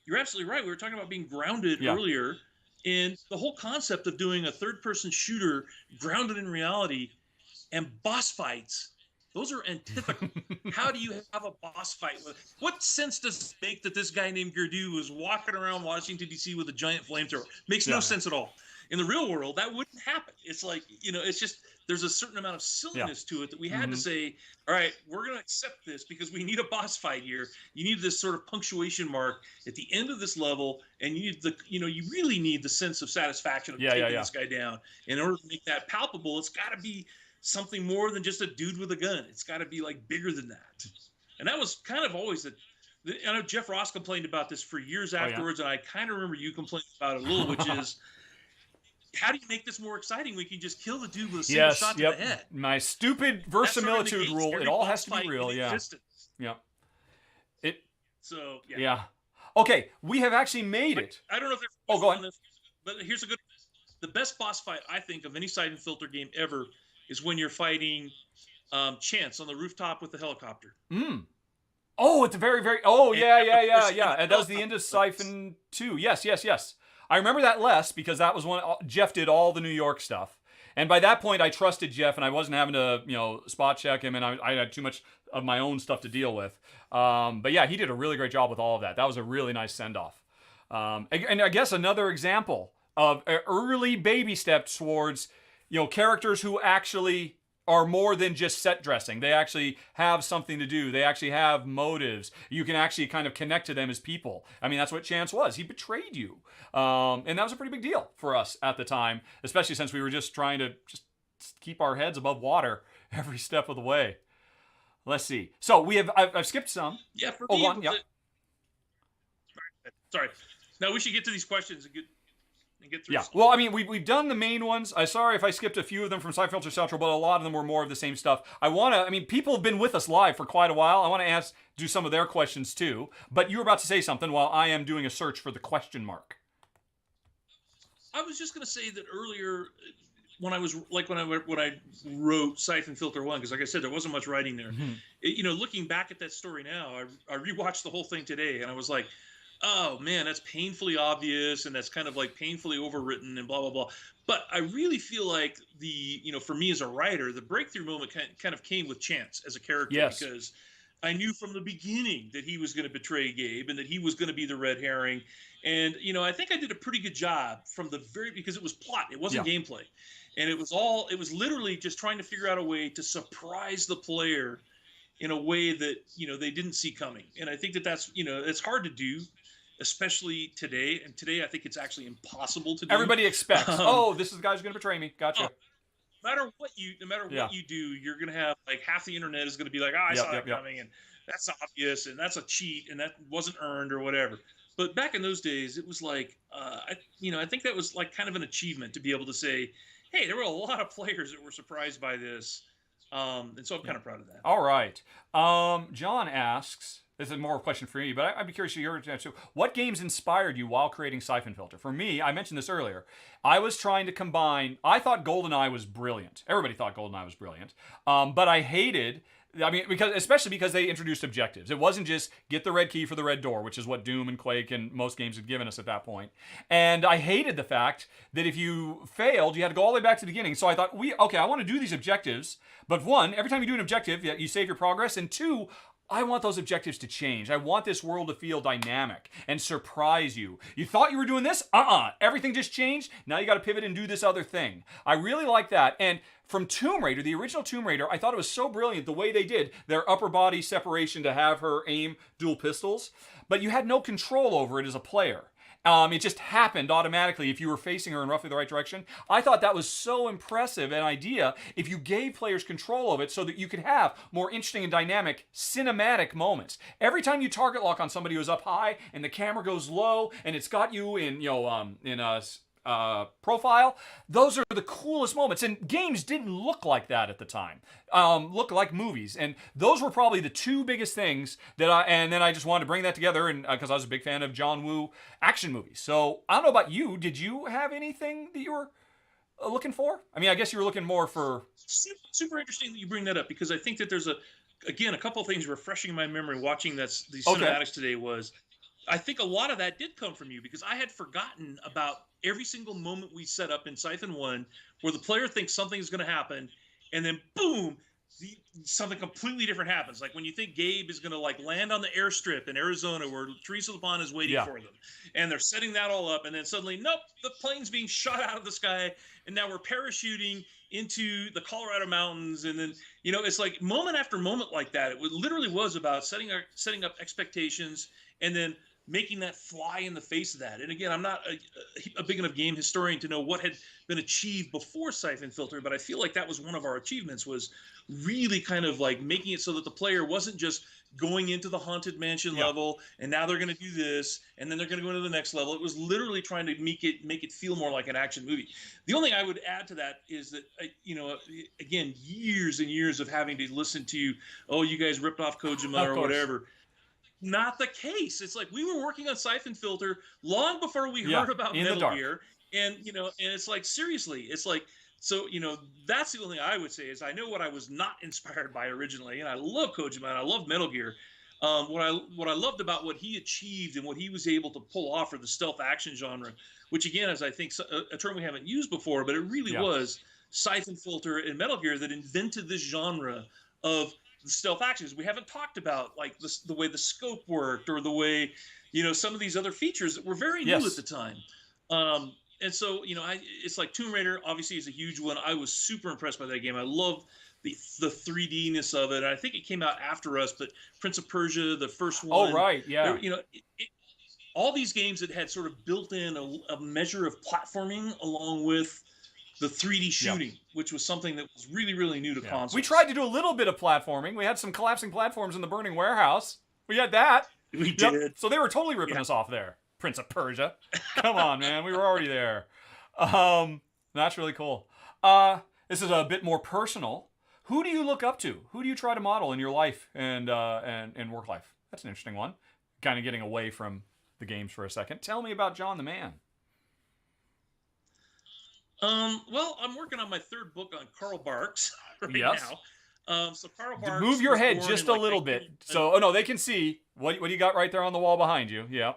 you're absolutely right. We were talking about being grounded earlier, and the whole concept of doing a third-person shooter grounded in reality and boss fights. Those are antithetical. How do you have a boss fight? What sense does it make that this guy named Gerdu was walking around Washington, D.C. with a giant flamethrower? Makes no sense at all. In the real world, that wouldn't happen. It's like, it's just, there's a certain amount of silliness to it that we had to say, all right, we're going to accept this because we need a boss fight here. You need this sort of punctuation mark at the end of this level, and you need you really need the sense of satisfaction of taking this guy down. In order to make that palpable, it's got to be something more than just a dude with a gun. It's got to be like bigger than that. And that was kind of always I know Jeff Ross complained about this for years afterwards, and I kind of remember you complaining about it a little, which is, how do you make this more exciting? We can just kill the dude with a single shot to the head. My stupid verisimilitude rule. It all has to be real. Yeah. Yeah. Okay, we have actually made it. I don't know if there's go on. This, but here's the best boss fight I think of any Syphon Filter game ever is when you're fighting Chance on the rooftop with the helicopter. Oh, it's a very, very... Oh, yeah. And that was the end of Syphon 2. Yes. I remember that less because that was when Jeff did all the New York stuff. And by that point, I trusted Jeff, and I wasn't having to, spot check him, and I had too much of my own stuff to deal with. But yeah, he did a really great job with all of that. That was a really nice send-off. And I guess another example of an early baby step towards... characters who actually are more than just set dressing. They actually have something to do. They actually have motives. You can actually kind of connect to them as people. I mean, that's what Chance was. He betrayed you. And that was a pretty big deal for us at the time, especially since we were just trying to just keep our heads above water every step of the way. Let's see. So I've skipped some. Yeah. For me, Sorry. Now we should get to these questions and get through. Yeah, well, I mean, we've done the main ones. I'm sorry if I skipped a few of them from Syphon Filter Central, but a lot of them were more of the same stuff. People have been with us live for quite a while. I want to do some of their questions too. But you were about to say something while I am doing a search for the question mark. I was just going to say that earlier, when I wrote Syphon Filter 1, because like I said, there wasn't much writing there. Looking back at that story now, I rewatched the whole thing today, and I was like, oh man, that's painfully obvious, and that's kind of like painfully overwritten and blah, blah, blah. But I really feel like for me as a writer, the breakthrough moment kind of came with Chance as a character, because I knew from the beginning that he was going to betray Gabe and that he was going to be the red herring. And, I think I did a pretty good job from the because it was plot. It wasn't gameplay. And it was literally just trying to figure out a way to surprise the player in a way that, they didn't see coming. And I think that's, it's hard to do, especially today. And today I think it's actually impossible to do. Everybody expects, this is the guy who's going to betray me. Gotcha. No matter what you do, you're going to have like half the internet is going to be like, I saw it coming, and that's obvious, and that's a cheat, and that wasn't earned or whatever. But back in those days, it was like, I think that was like kind of an achievement to be able to say, hey, there were a lot of players that were surprised by this. And so I'm kind of proud of that. All right. John asks, this is more of a question for you, but I'd be curious to hear your answer. What games inspired you while creating Syphon Filter? For me, I mentioned this earlier. I was trying to combine, I thought GoldenEye was brilliant. Everybody thought GoldenEye was brilliant. But I hated... especially because they introduced objectives. It wasn't just get the red key for the red door, which is what Doom and Quake and most games had given us at that point. And I hated the fact that if you failed, you had to go all the way back to the beginning. So I thought, I want to do these objectives. But one, every time you do an objective, you save your progress. And two, I want those objectives to change. I want this world to feel dynamic and surprise you. You thought you were doing this? Everything just changed. Now you got to pivot and do this other thing. I really like that. And from Tomb Raider, the original Tomb Raider, I thought it was so brilliant the way they did their upper body separation to have her aim dual pistols. But you had no control over it as a player. It just happened automatically if you were facing her in roughly the right direction. I thought that was so impressive an idea if you gave players control of it so that you could have more interesting and dynamic cinematic moments. Every time you target lock on somebody who's up high and the camera goes low and it's got you in, in a profile, those are the coolest moments. And games didn't look like that at the time. Look like movies. And those were probably the two biggest things and then I just wanted to bring that together, and because I was a big fan of John Woo action movies. So I don't know about you. Did you have anything that you were looking for? I mean, I guess you were looking more for... Super interesting that you bring that up, because I think that there's a couple of things refreshing my memory watching these cinematics today was, I think a lot of that did come from you, because I had forgotten about every single moment we set up in Syphon 1 where the player thinks something's going to happen, and then boom, something completely different happens. Like when you think Gabe is going to like land on the airstrip in Arizona where Teresa LeBon is waiting for them, and they're setting that all up, and then suddenly, nope, the plane's being shot out of the sky, and now we're parachuting into the Colorado mountains. And then, it's like moment after moment like that. It literally was about setting up expectations and then making that fly in the face of that. And again, I'm not a big enough game historian to know what had been achieved before Syphon Filter, but I feel like that was one of our achievements, was really kind of like making it so that the player wasn't just going into the Haunted Mansion level, and now they're going to do this, and then they're going to go into the next level. It was literally trying to make it feel more like an action movie. The only thing I would add to that is that, again, years and years of having to listen to, oh, you guys ripped off Kojima or whatever. Not the case. It's like we were working on Syphon Filter long before we heard about Metal Gear, and and it's like, seriously, it's like, so that's the only thing I would say is I know what I was not inspired by originally, and I love Kojima and I love Metal Gear. What I loved about what he achieved and what he was able to pull off for the stealth action genre, which again is, I think, a term we haven't used before, but it really was Syphon Filter and Metal Gear that invented this genre of the stealth actions. We haven't talked about like the way the scope worked, or the way some of these other features that were very new at the time. And so it's like Tomb Raider obviously is a huge one. I was super impressed by that game. I love the 3D-ness of it. I think it came out after us, but Prince of Persia, the first one. Oh right, yeah. All these games that had sort of built in a measure of platforming along with the 3D shooting, which was something that was really, really new to consoles. We tried to do a little bit of platforming. We had some collapsing platforms in the burning warehouse. We had that. We did. So they were totally ripping us off there. Prince of Persia. Come on, man. We were already there. That's really cool. This is a bit more personal. Who do you look up to? Who do you try to model in your life and work life? That's an interesting one. Kind of getting away from the games for a second. Tell me about John the Man. Well, I'm working on my third book on Karl Barks right now. So Karl Barks. Move your head just a little bit. So, no, they can see what do you got right there on the wall behind you. Yeah.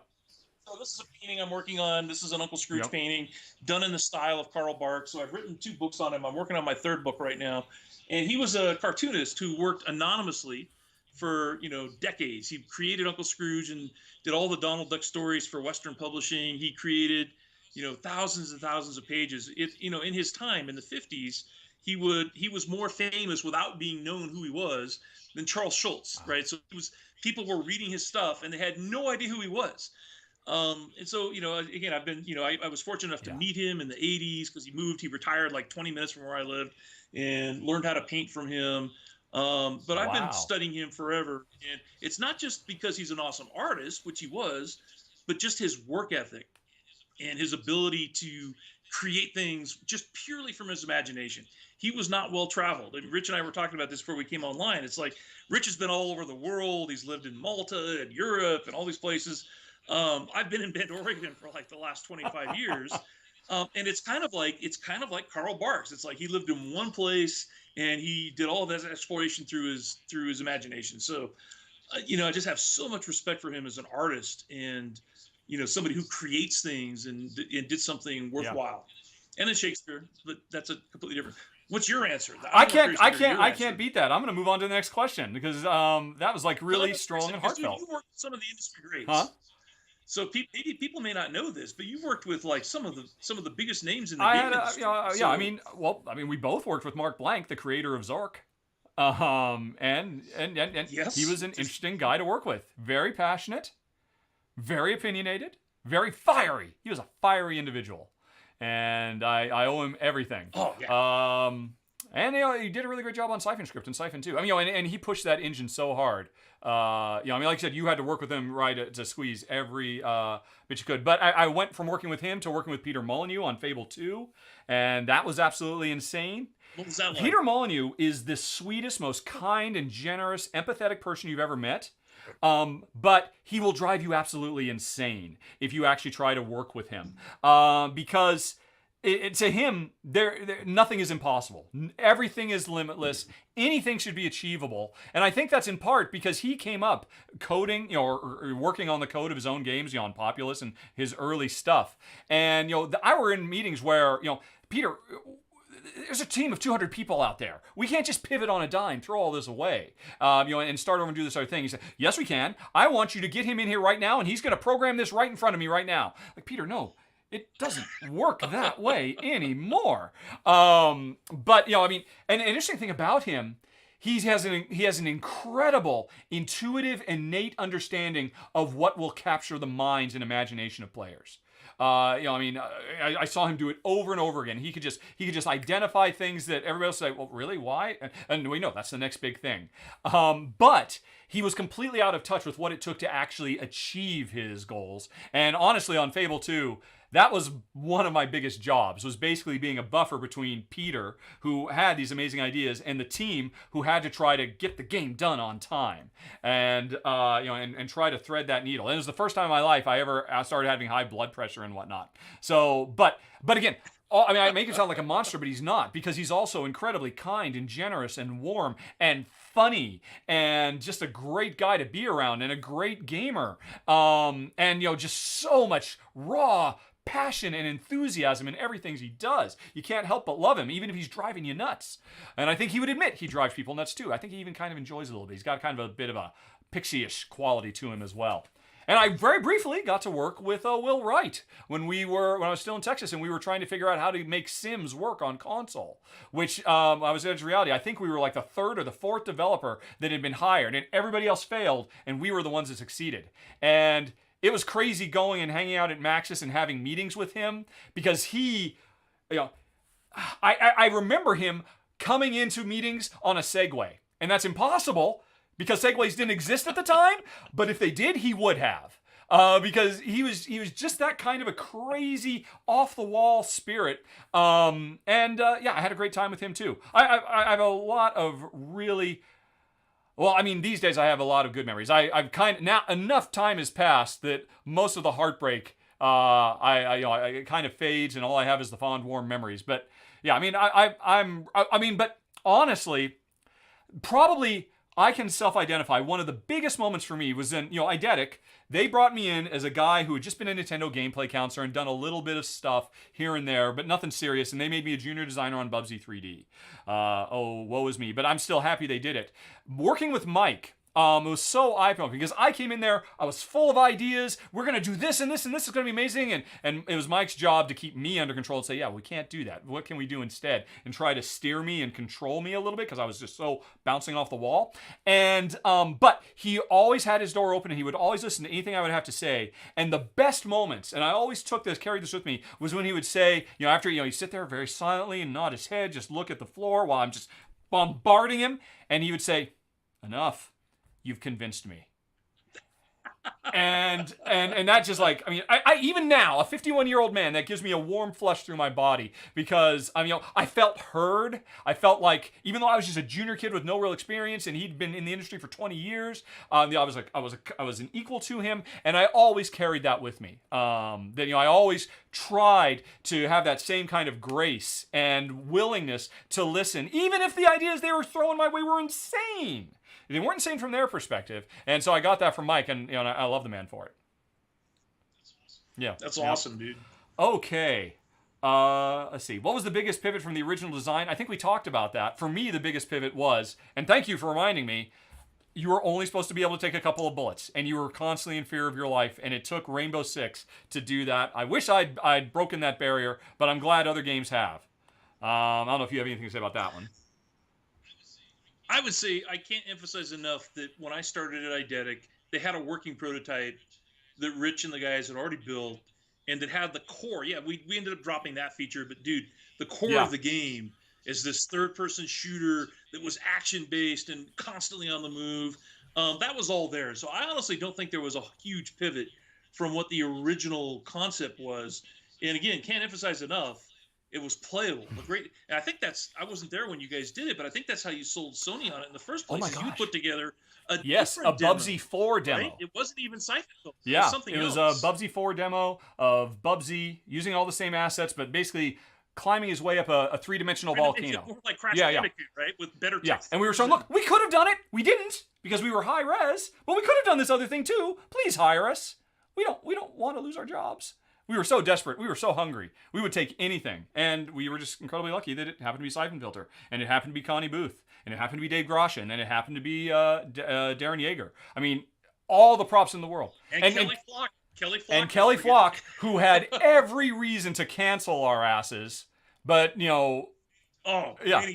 So this is a painting I'm working on. This is an Uncle Scrooge painting done in the style of Karl Barks. So I've written 2 books on him. I'm working on my third book right now. And he was a cartoonist who worked anonymously for, decades. He created Uncle Scrooge and did all the Donald Duck stories for Western Publishing. He created thousands and thousands of pages. In his time in the 50s, he was more famous without being known who he was than Charles Schulz, right? So people were reading his stuff and they had no idea who he was. And so, again, I've been, I was fortunate enough to meet him in the 80s because he retired like 20 minutes from where I lived, and learned how to paint from him. But I've been studying him forever. And it's not just because he's an awesome artist, which he was, but just his work ethic and his ability to create things just purely from his imagination. He was not well traveled. And Rich and I were talking about this before we came online. It's like Rich has been all over the world. He's lived in Malta and Europe and all these places. I've been in Bend, Oregon for like the last 25 years. And it's kind of like Karl Barks. It's like he lived in one place and he did all of that exploration through his imagination. So, I just have so much respect for him as an artist and, somebody who creates things and did something worthwhile. And then Shakespeare, but that's a completely different. What's your answer? I can't beat that. I'm going to move on to the next question because that was like really strong and heartfelt. You worked with some of the industry greats. Huh? So maybe people may not know this, but you've worked with like some of the biggest names in the game industry. I mean, we both worked with Mark Blank, the creator of Zork, and yes, he was an interesting guy to work with. Very passionate, very opinionated, very fiery. He was a fiery individual, and I owe him everything. Oh yeah. And he did a really great job on Syphon Script and Syphon too. I mean, and he pushed that engine so hard. I mean, like I said, you had to work with him to squeeze every bit you could. But I went from working with him to working with Peter Molyneux on Fable 2, and that was absolutely insane. What was that like? Peter Molyneux is the sweetest, most kind and generous, empathetic person you've ever met. But he will drive you absolutely insane if you actually try to work with him, because to him, nothing is impossible. Everything is limitless. Anything should be achievable. And I think that's in part because he came up coding, or working on the code of his own games, on Populous and his early stuff. And, I were in meetings where, Peter, there's a team of 200 people out there. We can't just pivot on a dime, throw all this away, and start over and do this other thing. He said, yes, we can. I want you to get him in here right now, and he's going to program this right in front of me right now. Like, Peter, no. It doesn't work that way anymore. But I mean, an interesting thing about him, he has an incredible, intuitive, innate understanding of what will capture the minds and imagination of players. I mean, I saw him do it over and over again. He could just identify things that everybody else say, well, really, why? And we know that's the next big thing. But he was completely out of touch with what it took to actually achieve his goals. And honestly, on Fable 2, that was one of my biggest jobs, was basically being a buffer between Peter, who had these amazing ideas, and the team who had to try to get the game done on time, and and try to thread that needle. And it was the first time in my life I ever started having high blood pressure and whatnot. So, but again, I mean, I make him sound like a monster, but he's not, because he's also incredibly kind and generous and warm and funny and just a great guy to be around and a great gamer. And just so much raw passion and enthusiasm in everything he does. You can't help but love him, even if he's driving you nuts. And I think he would admit he drives people nuts too. I think he even kind of enjoys it a little bit. He's got kind of a bit of a pixie-ish quality to him as well. And I very briefly got to work with Will Wright when I was still in Texas, and we were trying to figure out how to make Sims work on console, which I was at Edge Reality. I think we were like the third or the fourth developer that had been hired, and everybody else failed, and we were the ones that succeeded. And it was crazy going and hanging out at Maxis and having meetings with him, because he, I remember him coming into meetings on a Segway, and that's impossible because Segways didn't exist at the time, but if they did, he would have. Because he was just that kind of a crazy, off-the-wall spirit. I had a great time with him too. I have a lot of really... Well, I mean, these days I have a lot of good memories. I've now enough time has passed that most of the heartbreak, it kind of fades, and all I have is the fond, warm memories. But yeah, I mean, but honestly, probably I can self-identify. One of the biggest moments for me was in, Eidetic. They brought me in as a guy who had just been a Nintendo gameplay counselor and done a little bit of stuff here and there, but nothing serious, and they made me a junior designer on Bubsy 3D. Woe is me, but I'm still happy they did it. Working with Mike, it was so eye-opening because I came in there, I was full of ideas. We're going to do this and this and this is going to be amazing. And it was Mike's job to keep me under control and say, yeah, we can't do that. What can we do instead? And try to steer me and control me a little bit because I was just so bouncing off the wall. And, but he always had his door open and he would always listen to anything I would have to say. And the best moments, and I always carried this with me, was when he would say, after, he'd sit there very silently and nod his head, just look at the floor while I'm just bombarding him. And he would say, enough. You've convinced me. And that just like, I even now, a 51-year-old man, that gives me a warm flush through my body because, I felt heard. I felt like, even though I was just a junior kid with no real experience and he'd been in the industry for 20 years, I was an equal to him, and I always carried that with me. I always tried to have that same kind of grace and willingness to listen, even if the ideas they were throwing my way were insane. They weren't insane from their perspective. And so I got that from Mike, and I love the man for it. Yeah. That's awesome, dude. Okay. Let's see. What was the biggest pivot from the original design? I think we talked about that. For me, the biggest pivot was, and thank you for reminding me, you were only supposed to be able to take a couple of bullets, and you were constantly in fear of your life, and it took Rainbow Six to do that. I wish I'd broken that barrier, but I'm glad other games have. I don't know if you have anything to say about that one. I would say I can't emphasize enough that when I started at Eidetic, they had a working prototype that Rich and the guys had already built, and that had the core. Yeah, we ended up dropping that feature, but dude, the core of the game is this third-person shooter that was action-based and constantly on the move. That was all there. So I honestly don't think there was a huge pivot from what the original concept was. And again, can't emphasize enough, it was playable. And I think I wasn't there when you guys did it, but I think that's how you sold Sony on it in the first place. Oh my is gosh. You put together a Bubsy 4 demo. Right? It wasn't even Syphon Filter. Yeah, it was a Bubsy 4 demo of Bubsy using all the same assets, but basically climbing his way up a three-dimensional volcano. More like Crash Bandicoot, right? With better text. And we were saying, look, we could have done it. We didn't because we were high res, but we could have done this other thing too. Please hire us. We don't want to lose our jobs. We were so desperate. We were so hungry. We would take anything. And we were just incredibly lucky that it happened to be Syphon Filter. And it happened to be Connie Booth. And it happened to be Dave Gracia. And then it happened to be Darren Yager. I mean, all the props in the world. And Kelly Flock. Kelly Flock, who had every reason to cancel our asses. But, many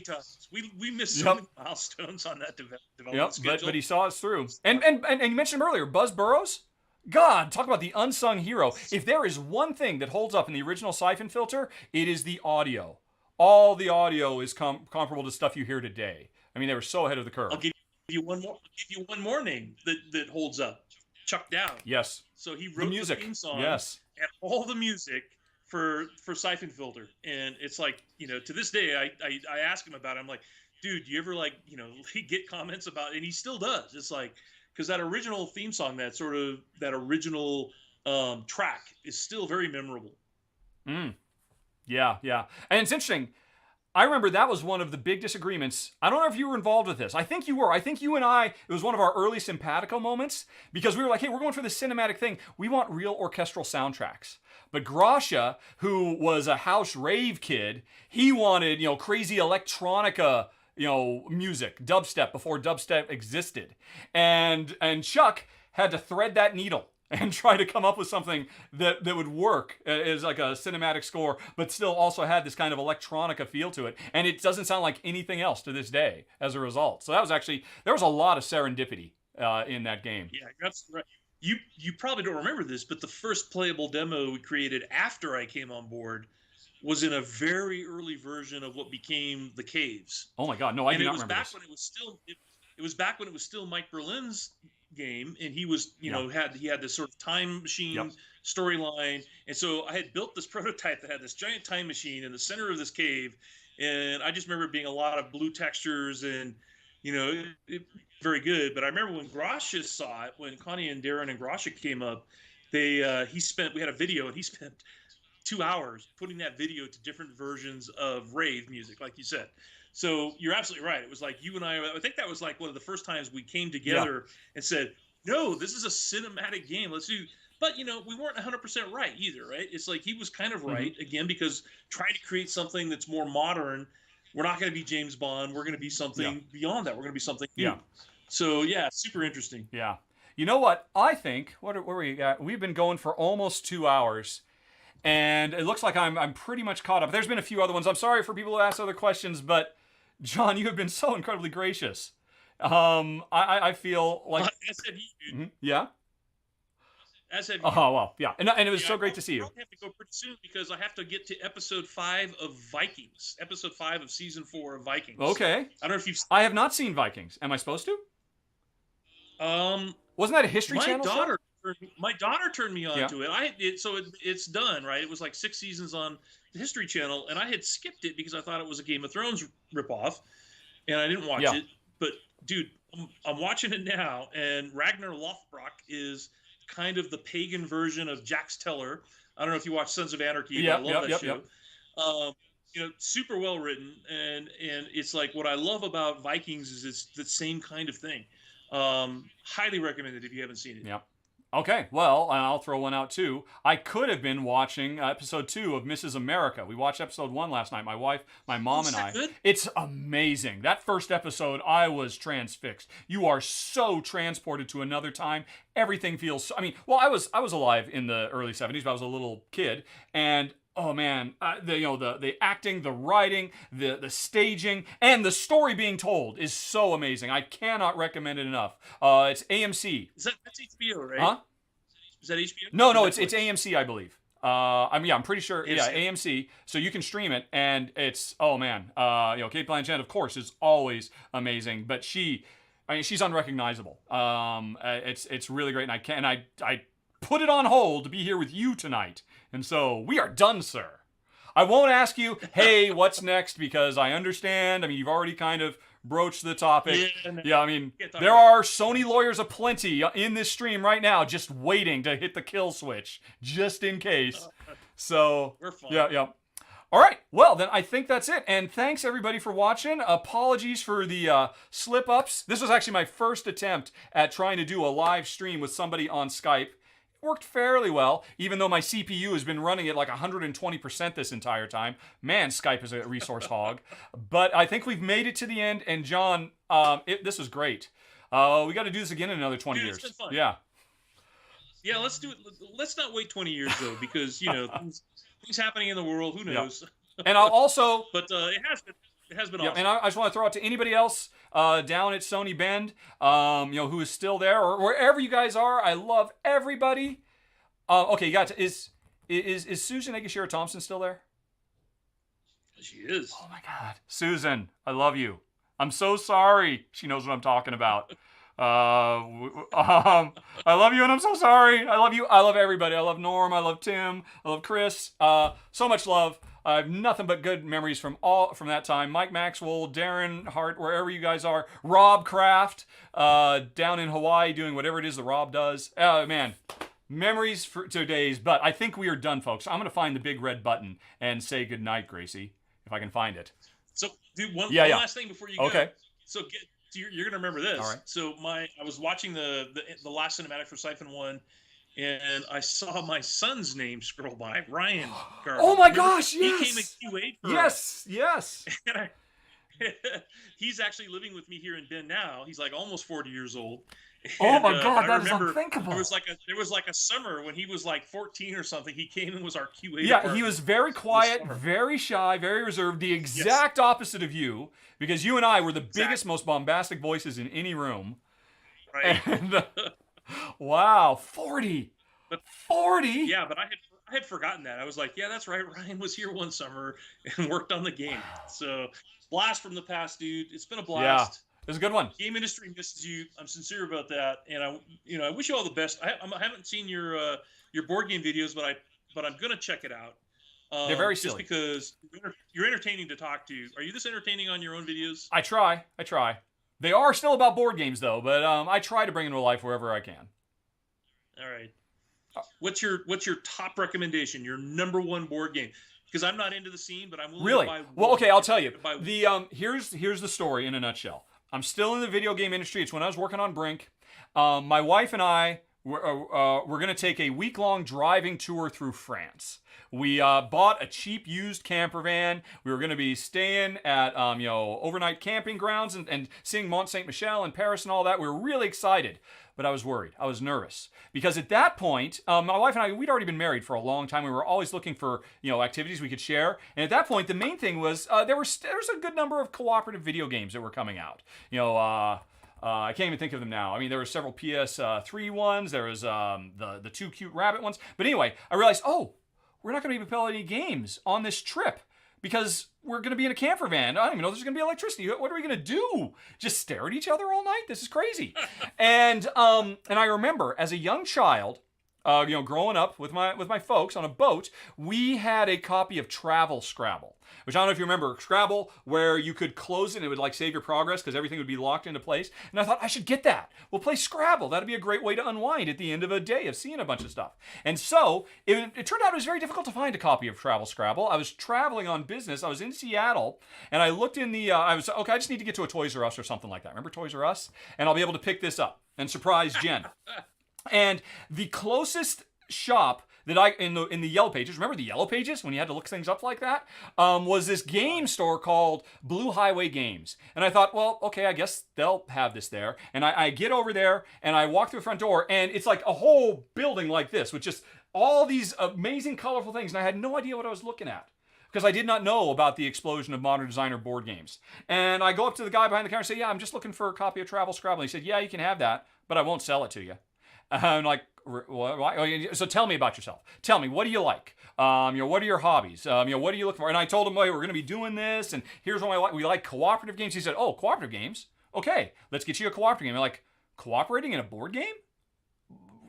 times. We missed so many milestones on that development schedule. But he saw us through. And you mentioned him earlier, Buzz Burrows. God, talk about the unsung hero. If there is one thing that holds up in the original Syphon Filter, it is the audio. All the audio is comparable to stuff you hear today. I mean, they were so ahead of the curve. I'll give you one more name that holds up. Chuck Dowd. Yes. So he wrote the theme song. Yes. And all the music for Syphon Filter. And it's like, to this day, I ask him about it. I'm like, dude, do you ever get comments about it? And he still does. It's like, because that original theme song, that original track is still very memorable. Yeah. And it's interesting. I remember that was one of the big disagreements. I don't know if you were involved with this. I think you were. I think you and I, it was one of our early simpatico moments because we were like, hey, we're going for this cinematic thing. We want real orchestral soundtracks. But Gracia, who was a house rave kid, he wanted, crazy electronica, music, dubstep before dubstep existed. And Chuck had to thread that needle and try to come up with something that would work as like a cinematic score, but still also had this kind of electronica feel to it. And it doesn't sound like anything else to this day as a result. So there was a lot of serendipity in that game. Yeah, that's right. You probably don't remember this, but the first playable demo we created after I came on board was in a very early version of what became the Caves. Oh my God, no, I do not remember this. It was back when it was still Mike Berlin's game, and he was, he had this sort of time machine storyline, and so I had built this prototype that had this giant time machine in the center of this cave, and I just remember it being a lot of blue textures and, very good. But I remember when Gracia saw it, when Connie and Darren and Gracia came up, we had a video, and he spent 2 hours putting that video to different versions of rave music, like you said. So you're absolutely right. It was like you and I think that was like one of the first times we came together and said, no, this is a cinematic game. Let's do, but we weren't 100% right either, right? It's like he was kind of right, again, because trying to create something that's more modern, we're not going to be James Bond. We're going to be something beyond that. We're going to be something new. So super interesting. Yeah. You know what? I think, where we at? We've been going for almost 2 hours. And it looks like I'm pretty much caught up. There's been a few other ones. I'm sorry for people who asked other questions, but John, you have been so incredibly gracious. I feel like as have you, dude. Yeah. As have you. Oh well, yeah, and it was so great to see you. I have to go pretty soon because I have to get to episode 5 of Vikings. Episode 5 of season 4 of Vikings. Okay. I don't know if you've. I have not seen Vikings. Am I supposed to? Wasn't that a History Channel show? My daughter turned me on to it. It's done, right? It was like 6 seasons on the History Channel, and I had skipped it because I thought it was a Game of Thrones ripoff, and I didn't watch it. But dude, I'm watching it now, and Ragnar Lothbrok is kind of the pagan version of Jax Teller. I don't know if you watch Sons of Anarchy. But I love that show. Super well written, and it's like what I love about Vikings is it's the same kind of thing. Highly recommended if you haven't seen it. Yeah. Okay, well, and I'll throw one out too. I could have been watching episode 2 of Mrs. America. We watched episode 1 last night, my wife, my mom, and I. Good? It's amazing. That first episode, I was transfixed. You are so transported to another time. Everything feels so, I was alive in the early 70s, but I was a little kid, and oh man, the acting, the writing, the staging, and the story being told is so amazing. I cannot recommend it enough. It's AMC. That's HBO, right? Huh? Is that HBO? No, Or it's Netflix? AMC, I believe. I'm pretty sure. Yeah, AMC. So you can stream it, and it's man. Kate Blanchett, of course, is always amazing, but she's unrecognizable. It's really great, and I put it on hold to be here with you tonight, and so we are done, sir. I won't ask you, hey, what's next, because I understand. I mean, you've already kind of broached the topic. Yeah, I mean, there are Sony lawyers aplenty in this stream right now just waiting to hit the kill switch, just in case. So, We're fine. Yeah. All right, well, then I think that's it. And thanks, everybody, for watching. Apologies for the slip-ups. This was actually my first attempt at trying to do a live stream with somebody on Skype. Worked fairly well, even though my CPU has been running at like 120% this entire time. Man, Skype is a resource hog. But I think we've made it to the end. And John, this was great. We got to do this again in another 20 years. It's been fun. Yeah. Yeah, let's do it. Let's not wait 20 years though, because things happening in the world. Who knows? Yeah. And I'll also. But it has been awesome. And I just want to throw out to anybody else down at Sony Bend, who is still there, or wherever you guys are. I love everybody. Okay, you got to, is Susan Egashira Thompson still there? She is. Oh my God, Susan, I love you. I'm so sorry. She knows what I'm talking about. I love you, and I'm so sorry. I love you. I love everybody. I love Norm. I love Tim. I love Chris. So much love. I have nothing but good memories from that time. Mike Maxwell, Darren Hart, wherever you guys are. Rob Kraft, down in Hawaii doing whatever it is that Rob does. Man, memories for days. But I think we are done, folks. I'm going to find the big red button and say goodnight, Gracie, if I can find it. So, dude, one last thing before you go. Okay. So you're gonna remember this. All right. So I was watching the last cinematic for Syphon 1, and I saw my son's name scroll by, Ryan Garvin. Oh my gosh, yes! He came in Q8 for Yes. And he's actually living with me here in Bend now. He's like almost 40 years old. Oh my God, I that is remember unthinkable. There was like a summer when he was like 14 or something. He came and was our Q8. Yeah, he was very quiet, very shy, very reserved, the exact opposite of you, because you and I were the biggest, most bombastic voices in any room. Right. And, wow, 40. 40? Yeah, but I had forgotten that. I was like, yeah, that's right. Ryan was here one summer and worked on the game. So, blast from the past, dude. It's been a blast. Yeah. It was a good one. Game industry misses you. I'm sincere about that, and I wish you all the best. I haven't seen your board game videos, but I'm gonna check it out. They're very silly. Just because you're entertaining to talk to. Are you this entertaining on your own videos? I try. They are still about board games though, but I try to bring them to life wherever I can. All right. What's your top recommendation? Your number one board game? Because I'm not into the scene, but I'm willing to buy one. Well, okay, I'll tell you. Here's the story in a nutshell. I'm still in the video game industry. It's when I was working on Brink. My wife and I we're going to take a week-long driving tour through France. We bought a cheap used camper van. We were going to be staying at overnight camping grounds and seeing Mont Saint-Michel and Paris and all that. We were really excited, but I was worried. I was nervous because at that point, my wife and I, we'd already been married for a long time. We were always looking for activities we could share. And at that point, the main thing was there was a good number of cooperative video games that were coming out. I can't even think of them now. I mean, there were several PS3 ones. There was the two cute rabbit ones. But anyway, I realized, we're not going to be able to play any games on this trip because we're going to be in a camper van. I don't even know if there's going to be electricity. What are we going to do? Just stare at each other all night? This is crazy. And I remember as a young child, growing up with my folks on a boat, we had a copy of Travel Scrabble, which I don't know if you remember Scrabble, where you could close it and it would save your progress because everything would be locked into place. And I thought I should get that. We'll play Scrabble. That'd be a great way to unwind at the end of a day of seeing a bunch of stuff. And so it turned out it was very difficult to find a copy of Travel Scrabble. I was traveling on business. I was in Seattle, and I looked in the. I just need to get to a Toys R Us or something like that. Remember Toys R Us? And I'll be able to pick this up and surprise Jen. And the closest shop that in the Yellow Pages, remember the Yellow Pages when you had to look things up like that, was this game store called Blue Highway Games. And I thought, well, okay, I guess they'll have this there. And I get over there and I walk through the front door and it's like a whole building like this with just all these amazing colorful things. And I had no idea what I was looking at because I did not know about the explosion of modern designer board games. And I go up to the guy behind the counter and say, yeah, I'm just looking for a copy of Travel Scrabble. And he said, yeah, you can have that, but I won't sell it to you. I'm like, what? Why? So tell me about yourself. Tell me, what do you like? What are your hobbies? What do you look for? And I told him, we're going to be doing this, and here's what I like. We like cooperative games. He said, oh, cooperative games? Okay, let's get you a cooperative game. I'm like, cooperating in a board game?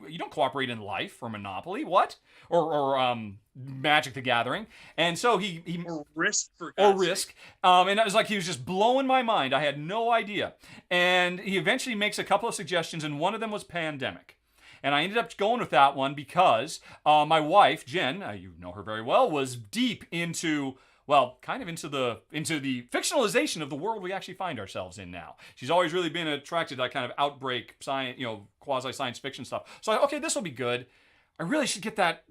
You don't cooperate in life or Monopoly, what? Or Magic the Gathering. And so he or Risk for or Risk. And it was like he was just blowing my mind. I had no idea. And he eventually makes a couple of suggestions, and one of them was Pandemic. And I ended up going with that one because my wife, Jen, you know her very well, was deep into, well, kind of into the fictionalization of the world we actually find ourselves in now. She's always really been attracted to that kind of outbreak science, quasi-science fiction stuff. So I thought, okay, this will be good. I really should get that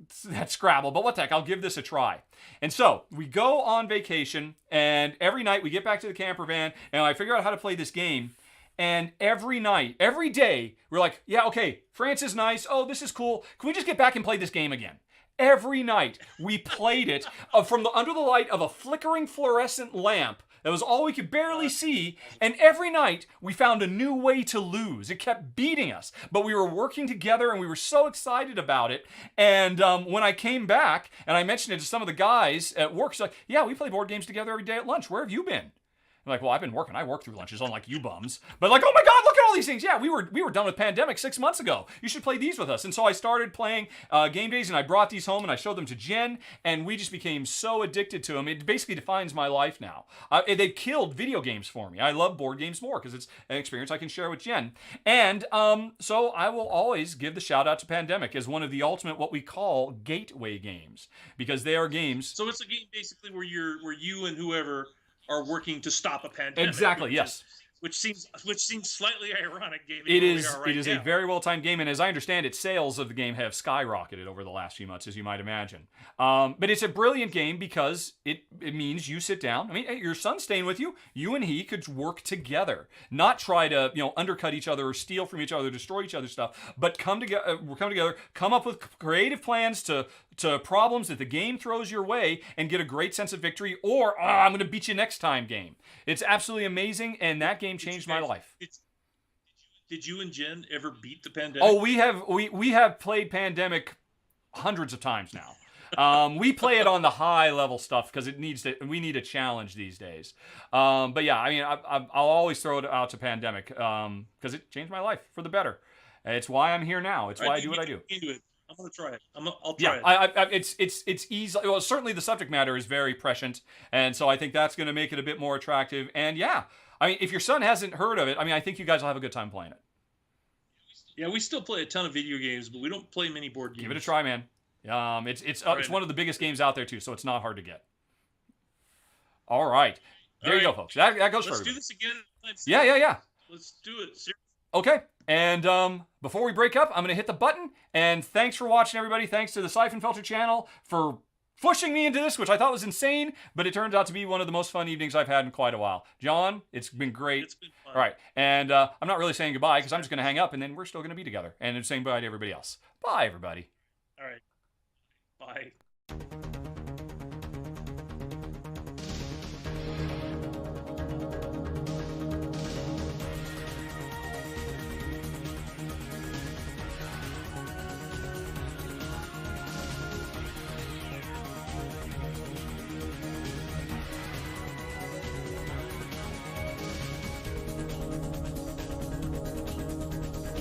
Scrabble, but what the heck, I'll give this a try. And so we go on vacation, and every night we get back to the camper van, and I figure out how to play this game. And every night, every day, we're like, yeah, okay, France is nice. Oh, this is cool. Can we just get back and play this game again? Every night we played it from under the light of a flickering fluorescent lamp. That was all we could barely see. And every night we found a new way to lose. It kept beating us. But we were working together and we were so excited about it. And when I came back and I mentioned it to some of the guys at work, it's like, yeah, we play board games together every day at lunch. Where have you been? I'm like, well, I've been working. I work through lunches, unlike you bums. But like, oh my God, look at all these things. Yeah, we were done with Pandemic 6 months ago. You should play these with us. And so I started playing game days, and I brought these home, and I showed them to Jen, and we just became so addicted to them. It basically defines my life now. They've killed video games for me. I love board games more because it's an experience I can share with Jen. And so I will always give the shout out to Pandemic as one of the ultimate, what we call gateway games, because they are games. So it's a game basically where you and whoever are working to stop a pandemic. Exactly, yes. Which seems slightly ironic. It is a very well-timed game, and as I understand it, sales of the game have skyrocketed over the last few months, as you might imagine. But it's a brilliant game because it means you sit down. I mean, your son's staying with you. You and he could work together, not try to undercut each other or steal from each other, destroy each other's stuff, but come together, come up with creative plans to problems that the game throws your way, and get a great sense of victory, or I'm going to beat you next time game. It's absolutely amazing, and that game changed my life. Did you and Jen ever beat the Pandemic? Oh, we have played Pandemic hundreds of times now. We play it on the high level stuff because we need a challenge these days. But yeah, I mean, I'll always throw it out to Pandemic because it changed my life for the better. It's why I'm here now. It's why I do what I do. Into it. I'm gonna try it. I'll try it. Yeah, it's easy. Well, certainly the subject matter is very prescient, and so I think that's going to make it a bit more attractive. And yeah, I mean, if your son hasn't heard of it, I mean, I think you guys will have a good time playing it. Yeah, we still play a ton of video games, but we don't play many board games. Give it a try, man. It's one of the biggest games out there too, so it's not hard to get. All right, there you go, folks. That goes for everybody. Let's do this again. Yeah. Let's do it. Seriously. Okay, and before we break up, I'm going to hit the button, and thanks for watching, everybody. Thanks to the Syphon Filter channel for pushing me into this, which I thought was insane, but it turns out to be one of the most fun evenings I've had in quite a while. John, it's been great. It's been fun. All right, and I'm not really saying goodbye because I'm just going to hang up, and then we're still going to be together, and saying bye to everybody else. Bye, everybody. All right. Bye.